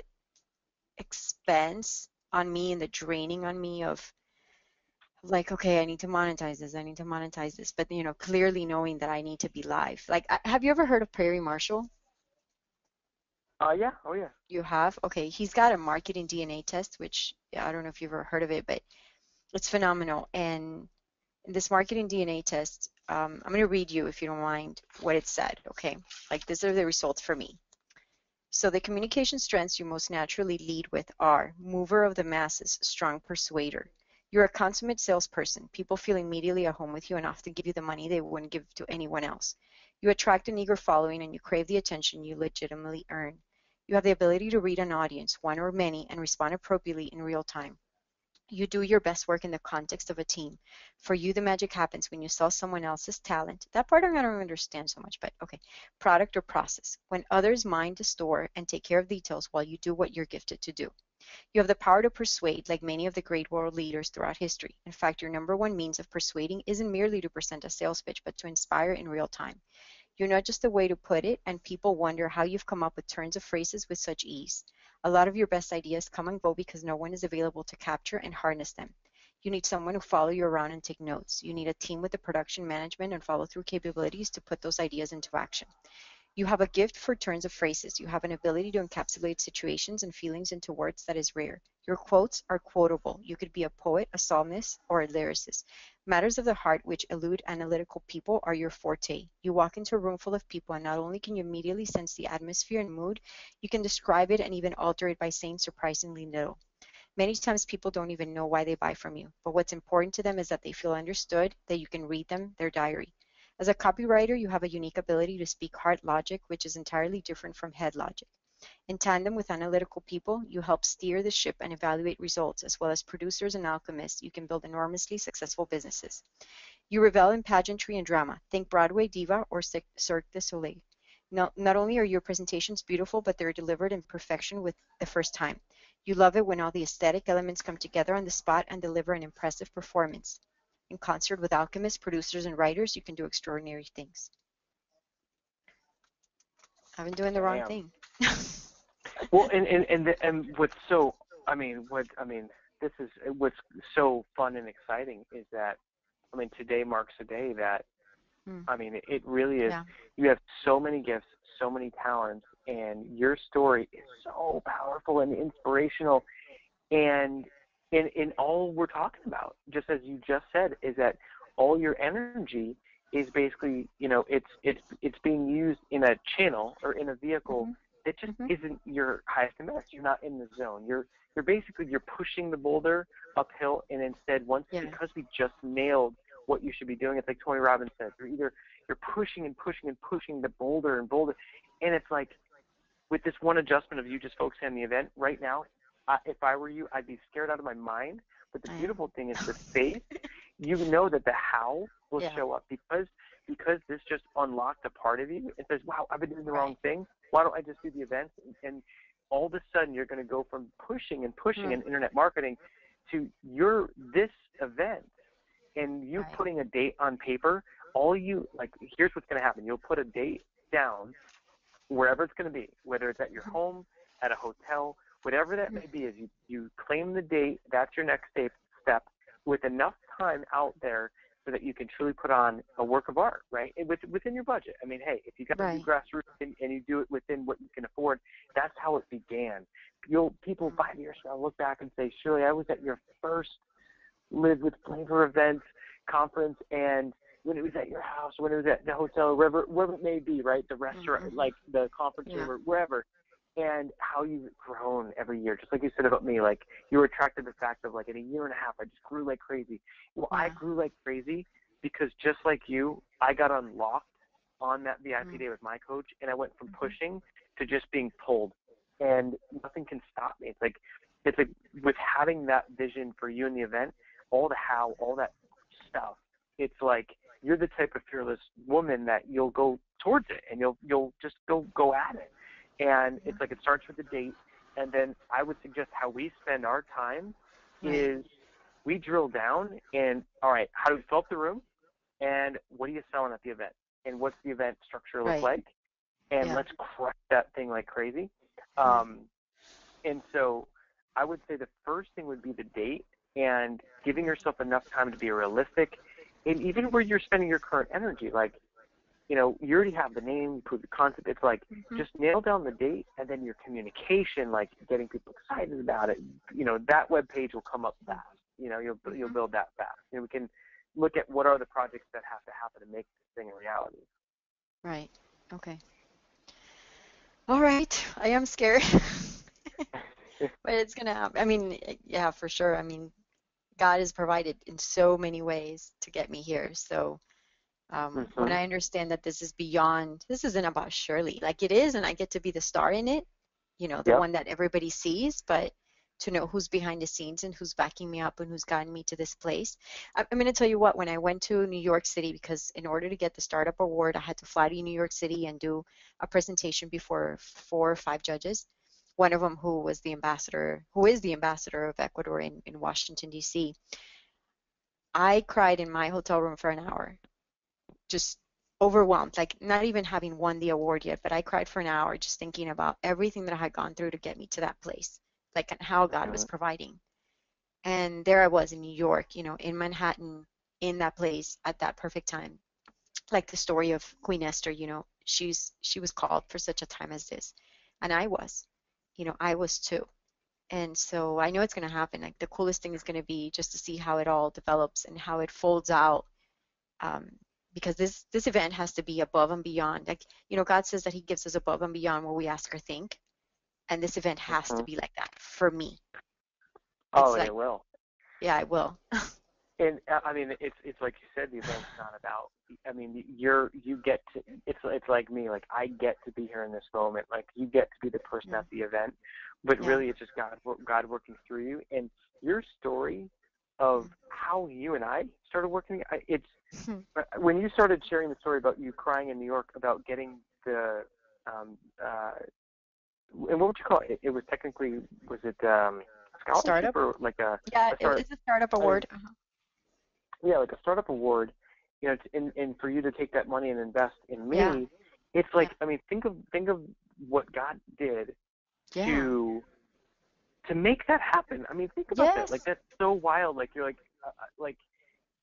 expense on me and the draining on me of, like, okay, I need to monetize this, but, clearly knowing that I need to be live. Like, have you ever heard of Perry Marshall? Yeah. Oh, yeah. You have? Okay, he's got a marketing DNA test, which, I don't know if you've ever heard of it, but it's phenomenal. And in this marketing DNA test, I'm going to read you, if you don't mind, what it said. Okay, like, these are the results for me. So the communication strengths you most naturally lead with are mover of the masses, strong persuader. You're a consummate salesperson. People feel immediately at home with you and often give you the money they wouldn't give to anyone else. You attract an eager following and you crave the attention you legitimately earn. You have the ability to read an audience, one or many, and respond appropriately in real time. You do your best work in the context of a team. For you, the magic happens when you sell someone else's talent. That part I don't understand so much, but okay. Product or process. When others mind the store and take care of details while you do what you're gifted to do. You have the power to persuade, like many of the great world leaders throughout history. In fact, your number one means of persuading isn't merely to present a sales pitch, but to inspire in real time. You're not just a way to put it, and people wonder how you've come up with turns of phrases with such ease. A lot of your best ideas come and go because no one is available to capture and harness them. You need someone to follow you around and take notes. You need a team with the production management and follow-through capabilities to put those ideas into action. You have a gift for turns of phrases. You have an ability to encapsulate situations and feelings into words that is rare. Your quotes are quotable. You could be a poet, a psalmist, or a lyricist. Matters of the heart which elude analytical people are your forte. You walk into a room full of people and not only can you immediately sense the atmosphere and mood, you can describe it and even alter it by saying surprisingly little. Many times people don't even know why they buy from you, but what's important to them is that they feel understood, that you can read them, their diary. As a copywriter, you have a unique ability to speak heart logic, which is entirely different from head logic. In tandem with analytical people, you help steer the ship and evaluate results. As well as producers and alchemists, you can build enormously successful businesses. You revel in pageantry and drama. Think Broadway diva or Cirque du Soleil. Not only are your presentations beautiful, but they're delivered in perfection with the first time. You love it when all the aesthetic elements come together on the spot and deliver an impressive performance. In concert with alchemists, producers, and writers, you can do extraordinary things. I've been doing the wrong Damn. thing. Well, and what's so, this is what's so fun and exciting is that, today marks a day that, it really is. Yeah. You have so many gifts, so many talents, and your story is so powerful and inspirational. And in all we're talking about, just as you just said, is that all your energy is basically, it's being used in a channel or in a vehicle that just isn't your highest and best. You're not in the zone. You're pushing the boulder uphill, and instead because we just nailed what you should be doing, it's like Tony Robbins said, you're pushing and pushing and pushing the boulder and boulder, and it's like with this one adjustment of you just focusing on the event right now, if I were you, I'd be scared out of my mind. But the I am. beautiful thing is with faith, you know that the how will Yeah. show up because this just unlocked a part of you. It says, wow, I've been doing the Right. wrong thing. Why don't I just do the events? And all of a sudden, you're going to go from pushing and pushing in internet marketing to this event and you Right. putting a date on paper. Here's what's going to happen. You'll put a date down wherever it's going to be, whether it's at your home, at a hotel, whatever that may be, is you claim the date. That's your next step with enough time out there so that you can truly put on a work of art, right? And within your budget. I mean, hey, if you got to do Right. grassroots and you do it within what you can afford, that's how it began. People 5 years from now look back and say, Shirley, I was at your first Live with Flavor event conference, and when it was at your house, when it was at the hotel, wherever it may be, right? The restaurant, like the conference room, or wherever, and how you've grown every year. Just like you said about me, like you were attracted to the fact of like in a year and a half, I just grew like crazy. Well, I grew like crazy because just like you, I got unlocked on that VIP day with my coach, and I went from pushing to just being pulled, and nothing can stop me. It's like with having that vision for you in the event, all the how, all that stuff. It's like you're the type of fearless woman that you'll go towards it and you'll just go at it. And it's like it starts with the date, and then I would suggest how we spend our time is we drill down and, all right, how do we fill up the room, and what are you selling at the event, and what's the event structure look like, and let's crush that thing like crazy. And so I would say the first thing would be the date and giving yourself enough time to be realistic, and even where you're spending your current energy, like, you already have the name, you prove the concept. It's like just nail down the date, and then your communication, like getting people excited about it. That web page will come up fast. You'll build that fast. We can look at what are the projects that have to happen to make this thing a reality. Right. Okay. All right. I am scared, but it's gonna happen. I mean, yeah, for sure. I mean, God has provided in so many ways to get me here. So when I understand that this isn't about Shirley, like it is, and I get to be the star in it, the one that everybody sees, but to know who's behind the scenes and who's backing me up and who's gotten me to this place. I'm going to tell you what, when I went to New York City, because in order to get the Startup Award, I had to fly to New York City and do a presentation before 4 or 5 judges. One of them who is the ambassador of Ecuador in Washington, D.C. I cried in my hotel room for an hour, just overwhelmed, like not even having won the award yet, but I cried for an hour just thinking about everything that I had gone through to get me to that place, like and how God was providing. And there I was in New York, in Manhattan, in that place at that perfect time. Like the story of Queen Esther, she was called for such a time as this. And I was too. And so I know it's going to happen. Like the coolest thing is going to be just to see how it all develops and how it folds out. Because this event has to be above and beyond. Like, God says that he gives us above and beyond what we ask or think. And this event has to be like that for me. It will. Yeah, it will. And I mean, it's like you said, the event's not about. I mean, you get to. It's like me. Like I get to be here in this moment. Like you get to be the person at the event, but really, it's just God working through you. And your story of how you and I started working. It's when you started sharing the story about you crying in New York about getting the. And what would you call it? It was technically, was it scholarship Startup? or like a? Yeah, it's a startup award. Yeah, like a startup award, and for you to take that money and invest in me, it's like, I mean, think of what God did to make that happen. I mean, think about that. Like that's so wild. Like you're like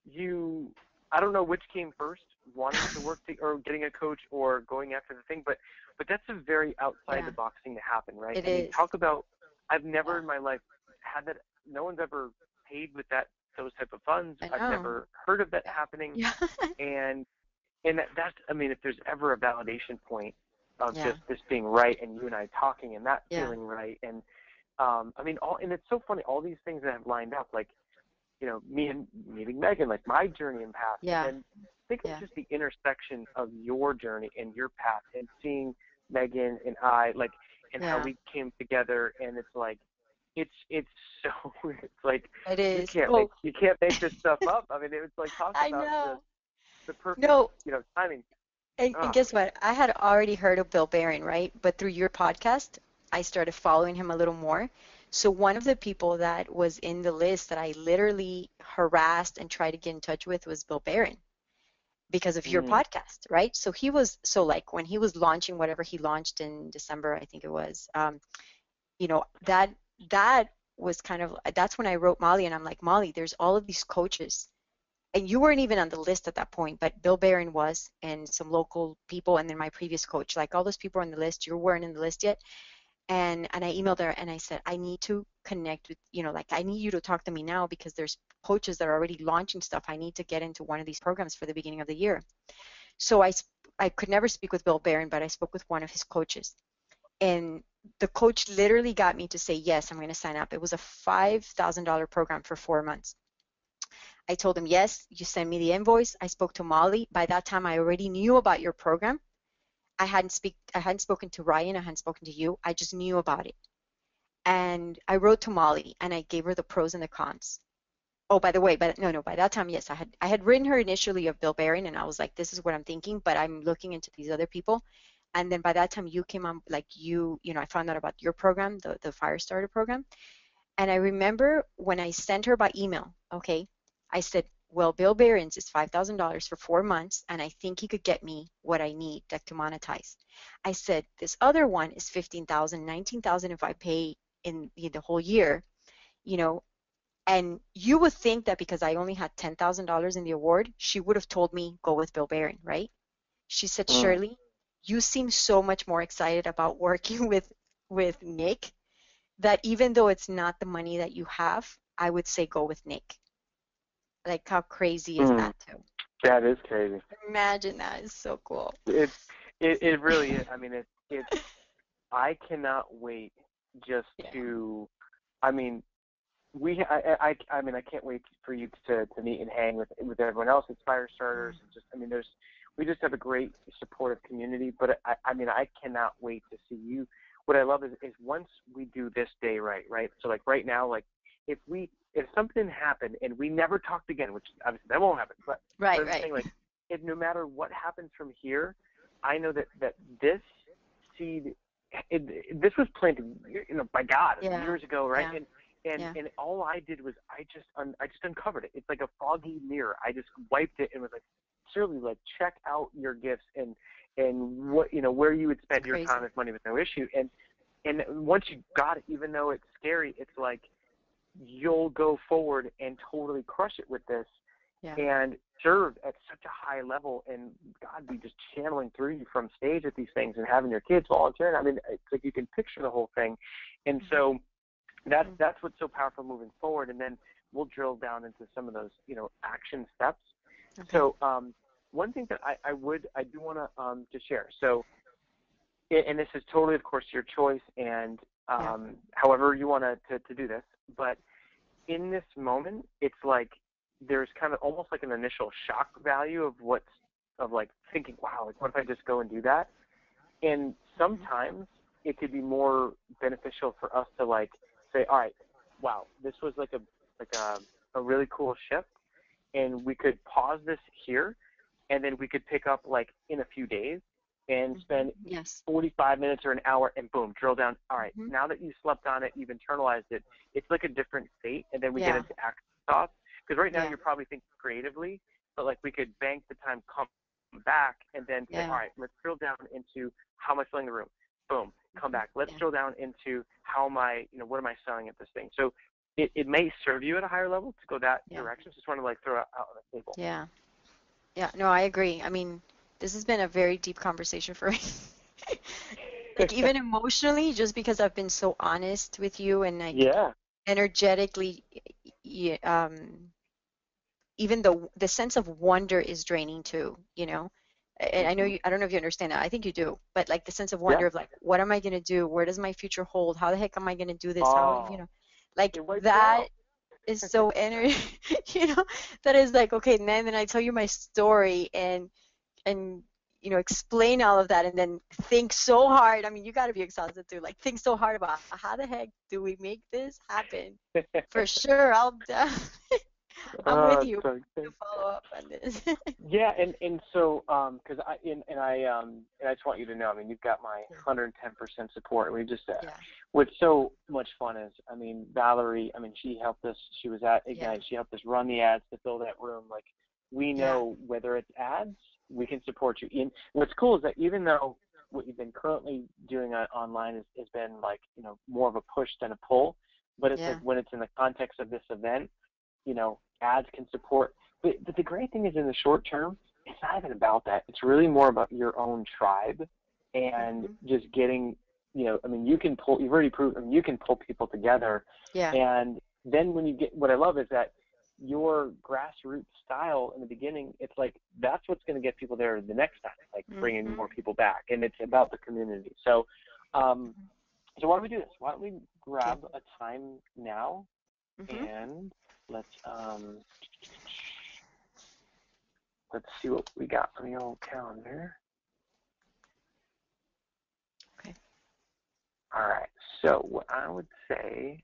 you. I don't know which came first, wanting to work or getting a coach or going after the thing, but that's a very outside the box thing to happen, right? It is. is. Talk about. I've never in my life had that. No one's ever paid with those type of funds. I've never heard of that happening. Yeah. and that's, I mean, if there's ever a validation point of just this being right and you and I talking and that feeling right. And I mean, and it's so funny, all these things that have lined up, like, me and meeting Megan, like my journey and path. Yeah. And think of just the intersection of your journey and your path and seeing Megan and I, like, and how we came together. And it's like, it's so weird. It's like It is. Oh, you can't make this stuff up. I mean, it was like talk I about know. the perfect, No, timing. and Oh, guess what? I had already heard of Bill Barron, right? But through your podcast, I started following him a little more. So one of the people that was in the list that I literally harassed and tried to get in touch with was Bill Barron because of your mm, podcast, right? So he was so like when he was launching whatever he launched in December, I think it was, you know, that was kind of that's when I wrote Molly and I'm like, Molly, there's all of these coaches and you weren't even on the list at that point, but Bill Barron was, and some local people, and then my previous coach, like all those people on the list, you weren't in the list yet. And I emailed her and I said, I need to connect with, like I need you to talk to me now because there's coaches that are already launching stuff. I need to get into one of these programs for the beginning of the year. So I could never speak with Bill Barron, but I spoke with one of his coaches. And the coach literally got me to say, yes, I'm going to sign up. It was a $5,000 program for 4 months. I told him, yes, you send me the invoice. I spoke to Molly. By that time, I already knew about your program. I hadn't spoken to Ryan. I hadn't spoken to you. I just knew about it. And I wrote to Molly and I gave her the pros and the cons. Oh, by the way, but no, by that time, yes, I had written her initially of Bill Barron and I was like, this is what I'm thinking, but I'm looking into these other people. And then by that time you came on, like I found out about your program, the Firestarter program. And I remember when I sent her by email, okay, I said, well, Bill Barron's is $5,000 for 4 months, and I think he could get me what I need like, to monetize. I said, this other one is 15,000, 19,000 if I pay in the whole year, you know, and you would think that because I only had $10,000 in the award, she would have told me go with Bill Barron, right? She said, mm, Shirley, you seem so much more excited about working with Nick that even though it's not the money that you have, I would say go with Nick. Like how crazy is mm. that too? That is crazy. Imagine that. It's so cool. It really is. I mean, it's I cannot wait just Yeah. to. I mean, I mean, I can't wait for you to meet and hang with everyone else. It's fire starters. And just, I mean, we just have a great supportive community. But I mean, I cannot wait to see you. What I love is once we do this day right? So like right now, like if something happened and we never talked again, which obviously that won't happen, but Right, I'm saying like if no matter what happens from here, I know that this seed, this was planted, by God Yeah. years ago, right? Yeah. Yeah. And all I did was I just uncovered it. It's like a foggy mirror. I just wiped it and was like, Shirley, like check out your gifts and what where you would spend your time and money with no issue. And once you got it, even though it's scary, it's like you'll go forward and totally crush it with this. Yeah. And serve at such a high level, and God be just channeling through you from stage at these things and having your kids volunteering. I mean, it's like you can picture the whole thing. And so that's what's so powerful moving forward. And then we'll drill down into some of those, action steps. Okay. So one thing that I do want to share. So, and this is totally, of course, your choice, and however you want to do this. But in this moment, it's like there's kind of almost like an initial shock value of like thinking, wow, like what if I just go and do that? And sometimes it could be more beneficial for us to like say, all right, wow, this was like a really cool shift, and we could pause this here, and then we could pick up like in a few days and spend 45 minutes or an hour and boom, drill down. All right, now that you slept on it, you've internalized it, it's like a different state, and then we get into action thoughts. Because right now you're probably thinking creatively, but like we could bank the time, come back, and then say, all right, let's drill down into how am I filling the room? Boom, come back. Let's drill down into how am I, what am I selling at this thing? So it may serve you at a higher level to go that direction. Just want to like throw it out on the table. Yeah. Yeah. No, I agree. I mean, this has been a very deep conversation for me. Like even emotionally, just because I've been so honest with you and like energetically, even the sense of wonder is draining too, And I know I don't know if you understand that. I think you do. But like the sense of wonder of like, what am I going to do? Where does my future hold? How the heck am I going to do this? Like that is so that is like, okay, and then I tell you my story and explain all of that and then think so hard. I mean, you got to be exhausted too. Like, think so hard about how the heck do we make this happen? For sure, I'm with you to follow up on this. Yeah, and so because I just want you to know, I mean, you've got my 110% support. We just what's so much fun is, I mean, Valerie, I mean, she helped us. She was at Ignite. She helped us run the ads to fill that room. Like, we know whether it's ads, we can support you. And what's cool is that even though what you've been currently doing online has been like, more of a push than a pull, but it's like when it's in the context of this event, ads can support. But the great thing is, in the short term, it's not even about that. It's really more about your own tribe and just getting, I mean, you've already proven, you can pull people together. Yeah. And then when you get, what I love is that your grassroots style in the beginning, it's like, that's what's going to get people there the next time, like bringing more people back. And it's about the community. So, so why don't we do this? Why don't we grab a time now and let's see what we got on the old calendar. Okay. All right. So what I would say,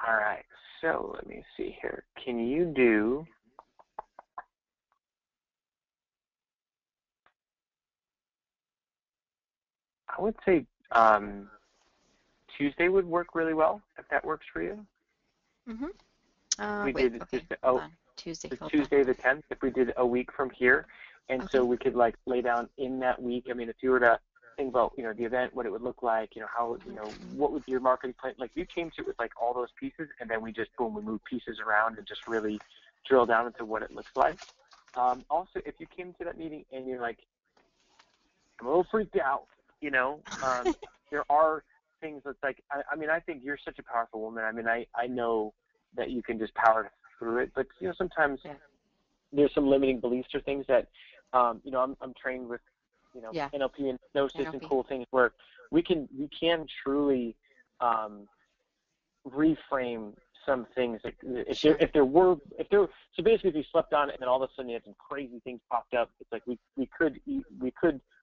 all right. So let me see here. Can you do? I would say Tuesday would work really well, if that works for you. Tuesday. Tuesday the 10th, if we did a week from here. And so we could like lay down in that week. I mean, if you were to think about, the event, what it would look like, how, what would your marketing plan, like you came to it with like all those pieces, and then we just, boom, we move pieces around and just really drill down into what it looks like. Also, if you came to that meeting and you're like, I'm a little freaked out, there are things that's like, I mean, I think you're such a powerful woman. I mean, I know that you can just power through it, but sometimes there's some limiting beliefs or things that, I'm trained with, NLP and hypnosis and cool things where we can truly reframe some things. Like so basically if you slept on it and then all of a sudden you had some crazy things popped up, it's like we could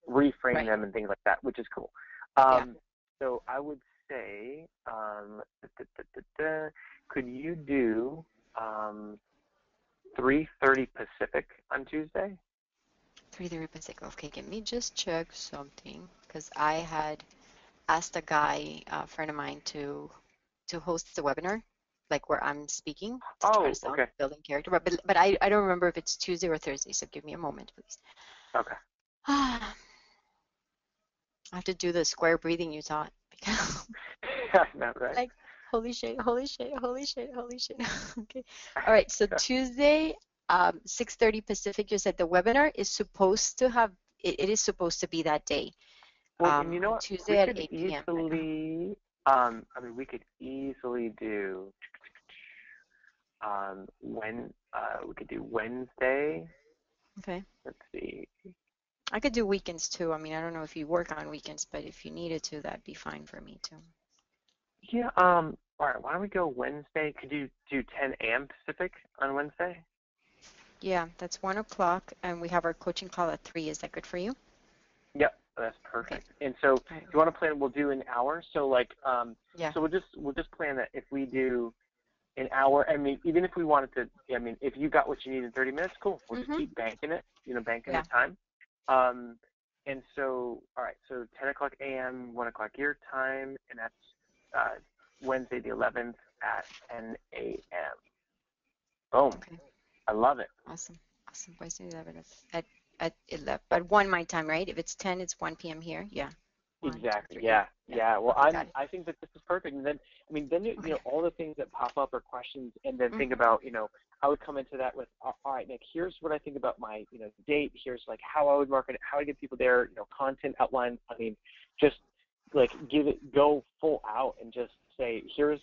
reframe them and things like that, which is cool. So I would say, could you do 3:30 Pacific on Tuesday? 3:30 Pacific. Okay, let me just check something, because I had asked a guy, a friend of mine, to host the webinar, like where I'm speaking. Building character, but I don't remember if it's Tuesday or Thursday. So give me a moment, please. Okay. I have to do the square breathing you taught. Not right. Like, holy shit. Okay. All right. So Tuesday, 6:30 Pacific. You said the webinar is supposed to have. It is supposed to be that day. Well, and you know what? Tuesday at 8 p.m. I mean, we could easily do we could do Wednesday. Okay. Let's see. I could do weekends too. I mean, I don't know if you work on weekends, but if you needed to, that'd be fine for me too. Yeah. All right. Why don't we go Wednesday? Could you do 10 a.m. Pacific on Wednesday? Yeah, that's 1 o'clock, and we have our coaching call at 3. Is that good for you? Yep, that's perfect. Okay. And so, if you want to plan, we'll do an hour. So, like, so we'll just plan that if we do an hour. I mean, even if we wanted to, I mean, if you got what you need in 30 minutes, cool. We'll just keep banking it. Banking the time. And so, all right. So 10 o'clock a.m., 1 o'clock your time, and that's Wednesday the 11th at 10 a.m. Boom. Okay. I love it. Awesome. Wednesday the 11th at 11. But 1 my time, right? If it's 10, it's 1 p.m. here. Yeah. Exactly. Yeah. Well, I think that this is perfect. And then, I mean, then all the things that pop up are questions, and then think about, I would come into that with, all right, Nick, here's what I think about my, date. Here's like how I would market it, how I get people there, content outline. I mean, just like go full out and just say, here's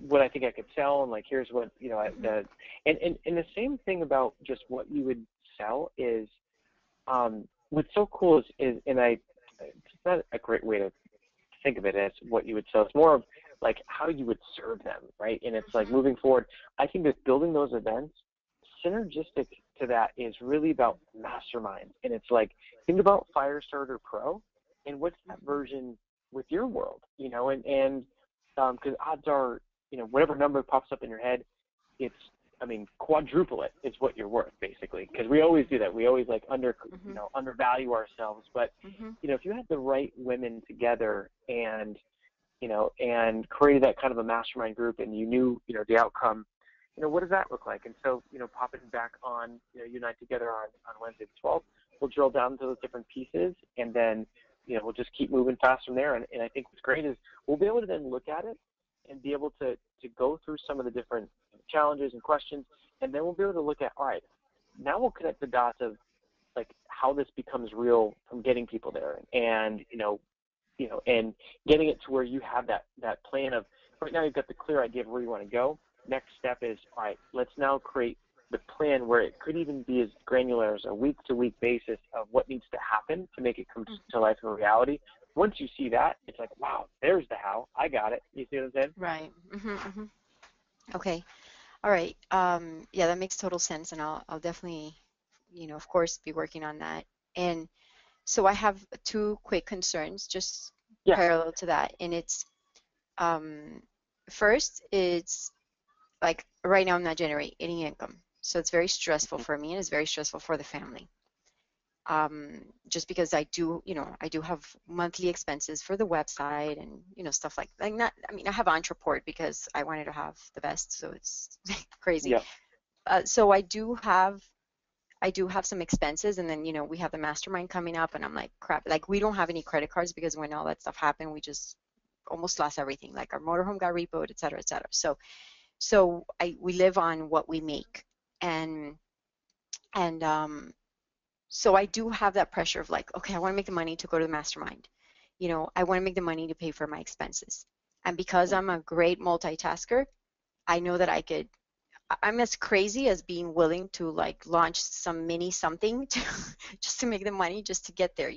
what I think I could sell, and like here's what and the same thing about just what you would sell is what's so cool is and it's not a great way to think of it as what you would sell. It's more of like how you would serve them, right? And it's like moving forward. I think that building those events, synergistic to that, is really about masterminds. And it's like, think about Firestarter Pro, and what's that version with your world, and because odds are, whatever number pops up in your head, it's, I mean, quadruple it is what you're worth, basically, because we always do that. We always like undervalue ourselves. But, if you had the right women together and, and created that kind of a mastermind group, and you knew, the outcome, what does that look like? And so, popping back on, you and I together on Wednesday the 12th, we'll drill down into those different pieces, and then, we'll just keep moving fast from there. And I think what's great is we'll be able to then look at it and be able to go through some of the different challenges and questions, and then we'll be able to look at, all right, now we'll connect the dots of like how this becomes real from getting people there, and and getting it to where you have that plan of, right now you've got the clear idea of where you want to go. Next step is, all right, let's now create the plan where it could even be as granular as a week-to-week basis of what needs to happen to make it come to life in reality. Once you see that, it's like, wow, there's the how. I got it. You see what I'm saying? Right. Okay. All right. Yeah, that makes total sense, and I'll definitely, of course, be working on that. And so I have two quick concerns, just parallel to that, and it's first, it's like right now I'm not generating any income, so it's very stressful for me, and it's very stressful for the family. Just because I do have monthly expenses for the website and stuff like that. I have Ontraport because I wanted to have the best, so it's crazy. Yeah. So I do have some expenses, and then we have the mastermind coming up, and I'm like, crap, like we don't have any credit cards because when all that stuff happened, we just almost lost everything. Like our motorhome got repoed, et cetera, et cetera. So we live on what we make, and so I do have that pressure of like, okay, I want to make the money to go to the mastermind. I want to make the money to pay for my expenses. And because I'm a great multitasker, I know that I'm as crazy as being willing to like launch some mini something just to make the money, just to get there,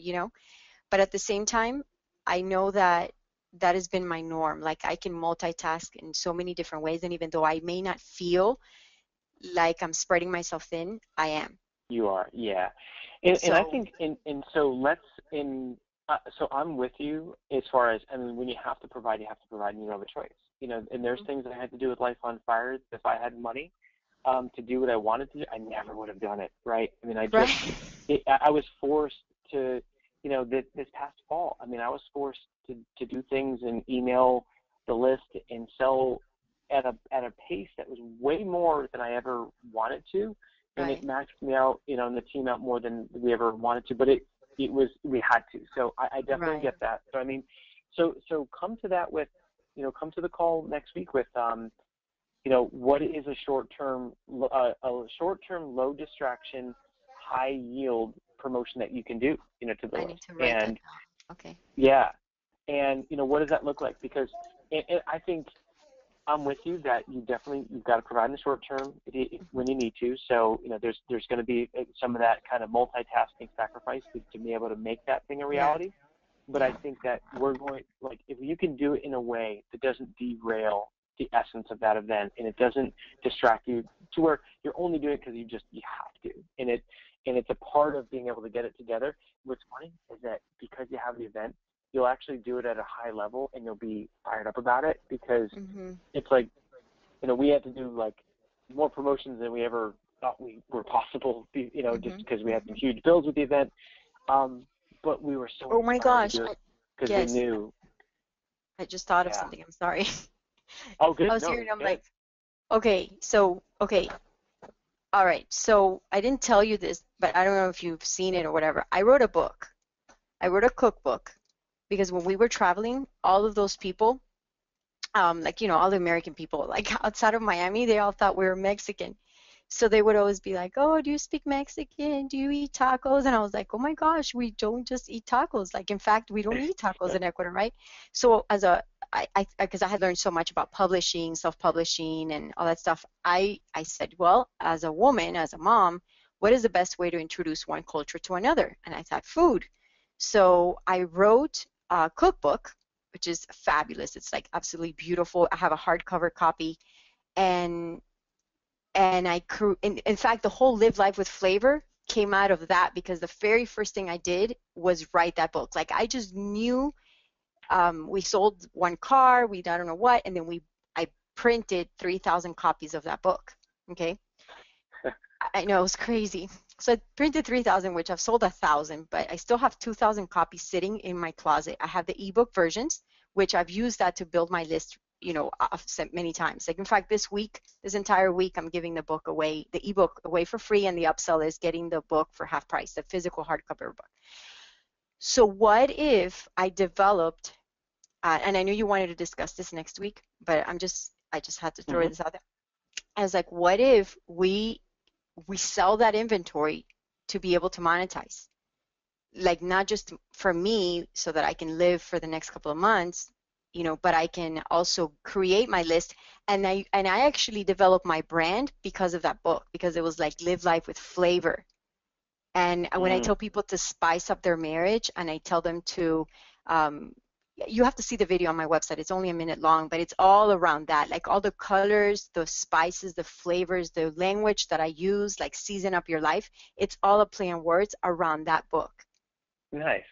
But at the same time, I know that has been my norm. Like I can multitask in so many different ways, and even though I may not feel like I'm spreading myself thin, I am. You are, yeah. And I think, so I'm with you as far as, when you have to provide, you and you don't have a choice. And there's things that I had to do with Life on Fire. If I had money to do what I wanted to do, I never would have done it, right? I was forced to, this past fall, I was forced to do things and email the list and sell at a pace that was way more than I ever wanted to. And it maxed me out, and the team out more than we ever wanted to, but we had to. So I definitely get that. So so come to that with, come to the call next week with, what is a short-term low distraction, high yield promotion that you can do, to the list. I need to write that down. Okay. Yeah. And, what does that look like? Because I think I'm with you that you've got to provide in the short term when you need to. So, there's going to be some of that kind of multitasking sacrifice to be able to make that thing a reality. Yeah. But I think that we're going, like, if you can do it in a way that doesn't derail the essence of that event, and it doesn't distract you to where you're only doing it because you have to. And it's a part of being able to get it together. What's funny is that because you have the event, you'll actually do it at a high level, and you'll be fired up about it because it's like, we had to do like more promotions than we ever thought we were possible, just because we had some huge bills with the event. But we were so oh my gosh, because we knew. I just thought of something. I'm sorry. Oh, good. I was hearing. I'm like, okay, all right. So I didn't tell you this, but I don't know if you've seen it or whatever. I wrote a book. I wrote a cookbook. Because when we were traveling, all of those people, all the American people, like outside of Miami, they all thought we were Mexican. So they would always be like, oh, do you speak Mexican? Do you eat tacos? And I was like, oh my gosh, we don't just eat tacos. Like, in fact, we don't eat tacos in Ecuador, right? So because I had learned so much about publishing, self-publishing, and all that stuff, I said, well, as a woman, as a mom, what is the best way to introduce one culture to another? And I thought food. So I wrote a cookbook, which is fabulous. It's like absolutely beautiful. I have a hardcover copy, and in fact, the whole Live Life with Flavor came out of that, because the very first thing I did was write that book. Like, I just knew, we sold one car, I don't know what, and then I printed 3,000 copies of that book. Okay, I know, it was crazy. So I printed 3,000, which I've sold 1,000, but I still have 2,000 copies sitting in my closet. I have the ebook versions, which I've used that to build my list, I've sent many times. Like, in fact, this entire week, I'm giving the book away, the ebook away for free, and the upsell is getting the book for half price, the physical hardcover book. So what if I developed, and I knew you wanted to discuss this next week, but I just had to throw this out there. I was like, what if we sell that inventory to be able to monetize? Like, not just for me so that I can live for the next couple of months, but I can also create my list. And I actually developed my brand because of that book, because it was like Live Life with Flavor. And when I tell people to spice up their marriage, and I tell them to, you have to see the video on my website. It's only a minute long, but it's all around that. Like, all the colors, the spices, the flavors, the language that I use, like season up your life. It's all a play on words around that book. Nice.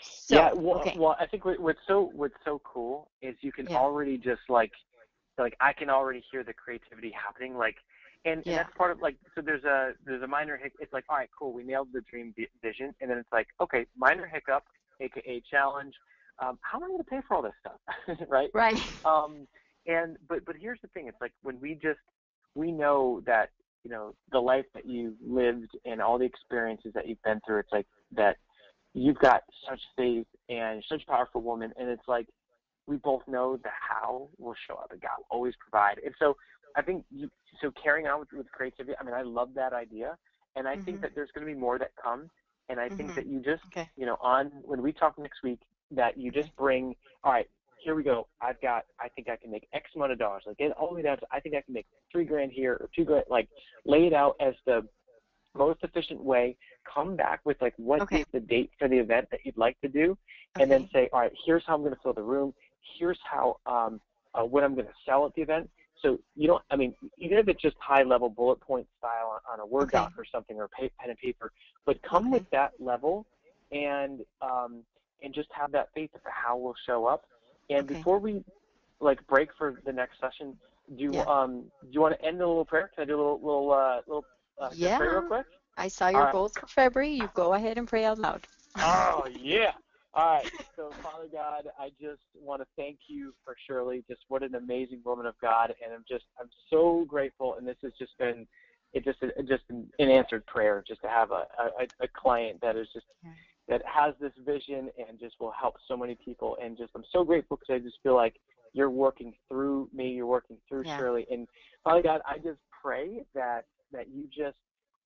So, yeah. Well, okay. well, I think what's so cool is you can already just like I can already hear the creativity happening. Like, and that's part of, like, so there's a minor hiccup. It's like, all right, cool, we nailed the dream vision, and then it's like, okay, minor hiccup, aka challenge. How am I going to pay for all this stuff, right? Right. But here's the thing. It's like, when we know that, the life that you've lived and all the experiences that you've been through, it's like that you've got such faith and such a powerful woman, and it's like, we both know the how will show up, and God will always provide. And so I think carrying on with creativity, I mean, I love that idea, and I think that there's going to be more that come, and I think that you just, when we talk next week, that you just bring, all right, here we go, I think I can make X amount of dollars, like, get all the way down to, I think I can make $3,000 here or $2,000, like, lay it out as the most efficient way, come back with, like, what is the date for the event that you'd like to do, and then say, all right, here's how I'm going to fill the room, here's how, what I'm going to sell at the event. So even if it's just high-level bullet point style on a Word doc or something, or pen and paper, but come with that level, and just have that faith that the how will show up. And before we, like, break for the next session, do you want to end a little prayer? Can I do a little prayer real quick? I saw your goals for February. You go ahead and pray out loud. Oh, yeah. All right. So, Father God, I just want to thank you for Shirley. Just what an amazing woman of God, and I'm so grateful. And this has just been an answered prayer, just to have a client that is just that has this vision and just will help so many people. And just, I'm so grateful, because I just feel like you're working through me, you're working through Shirley. And Father God, I just pray that you just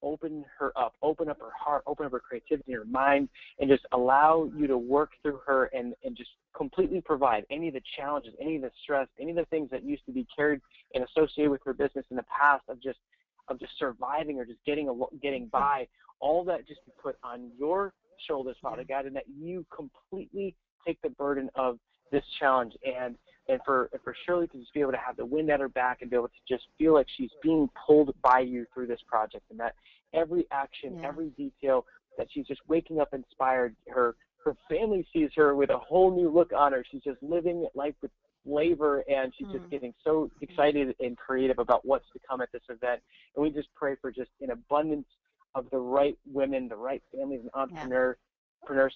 open her up, open up her heart, open up her creativity, her mind, and just allow you to work through her, and just completely provide any of the challenges, any of the stress, any of the things that used to be carried and associated with her business in the past of just surviving or just getting by, all that just be put on your shoulders, Father God, and that you completely take the burden of this challenge, and for Shirley to just be able to have the wind at her back and be able to just feel like she's being pulled by you through this project, and that every action, every detail, that she's just waking up inspired. Her family sees her with a whole new look on her. She's just living life with flavor, and she's just getting so excited and creative about what's to come at this event. And we just pray for just an abundance of the right women, the right families and entrepreneurs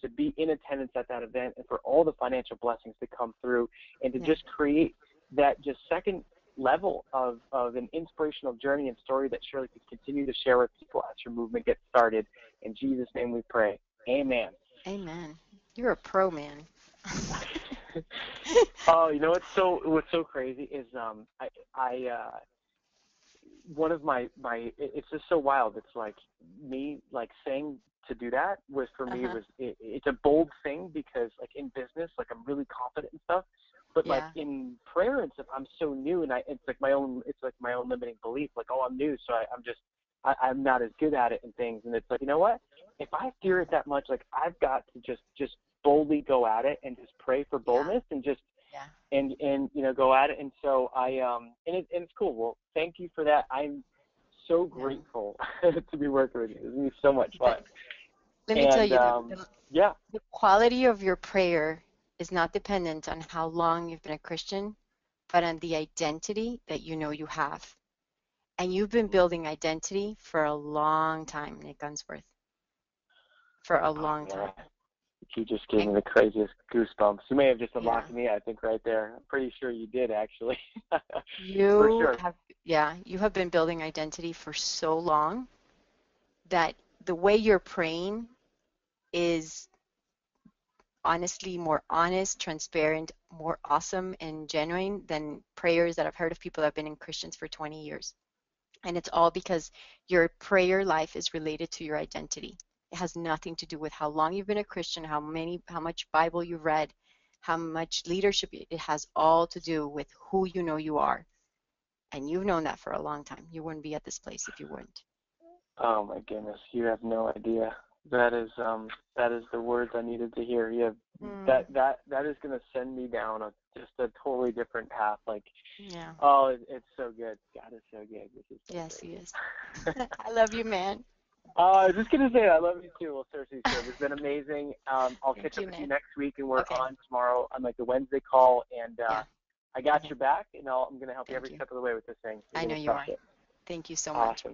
to be in attendance at that event, and for all the financial blessings to come through, and to just create that just second level of an inspirational journey and story that Shirley can continue to share with people as her movement gets started. In Jesus' name we pray. Amen. Amen. You're a pro, man. Oh, what's so crazy is one of my it's just so wild. It's like me, like, saying to do that was, for me, it's a bold thing, because, like, in business, like, I'm really confident and stuff, but like in prayer and stuff, I'm so new, and it's like my own limiting belief, like, oh, I'm new, so I'm just I'm not as good at it and things. And it's like, you know what? If I fear it that much, like I've got to just boldly go at it and just pray for boldness and just Yeah. and go at it. And so and it's cool. Well, thank you for that. I'm so grateful to be working with you. It's gonna be so much fun. Let me tell you, yeah, the quality of your prayer is not dependent on how long you've been a Christian, but on the identity that you know you have. And you've been building identity for a long time, Nick Unsworth. For a long time. You just gave me the craziest goosebumps. You may have just unlocked me, I think, right there. I'm pretty sure you did, actually. You have been building identity for so long that the way you're praying is honestly more honest, transparent, more awesome and genuine than prayers that I've heard of people that have been in Christians for 20 years. And it's all because your prayer life is related to your identity. It has nothing to do with how long you've been a Christian, how much Bible you've read, how much leadership. It has all to do with who you know you are. And you've known that for a long time. You wouldn't be at this place if you wouldn't. Oh my goodness, you have no idea. That is the words I needed to hear. You have that is going to send me down just a totally different path. Like, oh, it's so good. God is so good. This is so yes, great. He is. I love you, man. I was just going to say I love you too. Well, seriously, it's been amazing. I'll catch up with you next week and work on tomorrow on like the Wednesday call. And I got your back, and I'm going to help you every step of the way with this thing. I know you are. Thank you so much. Awesome.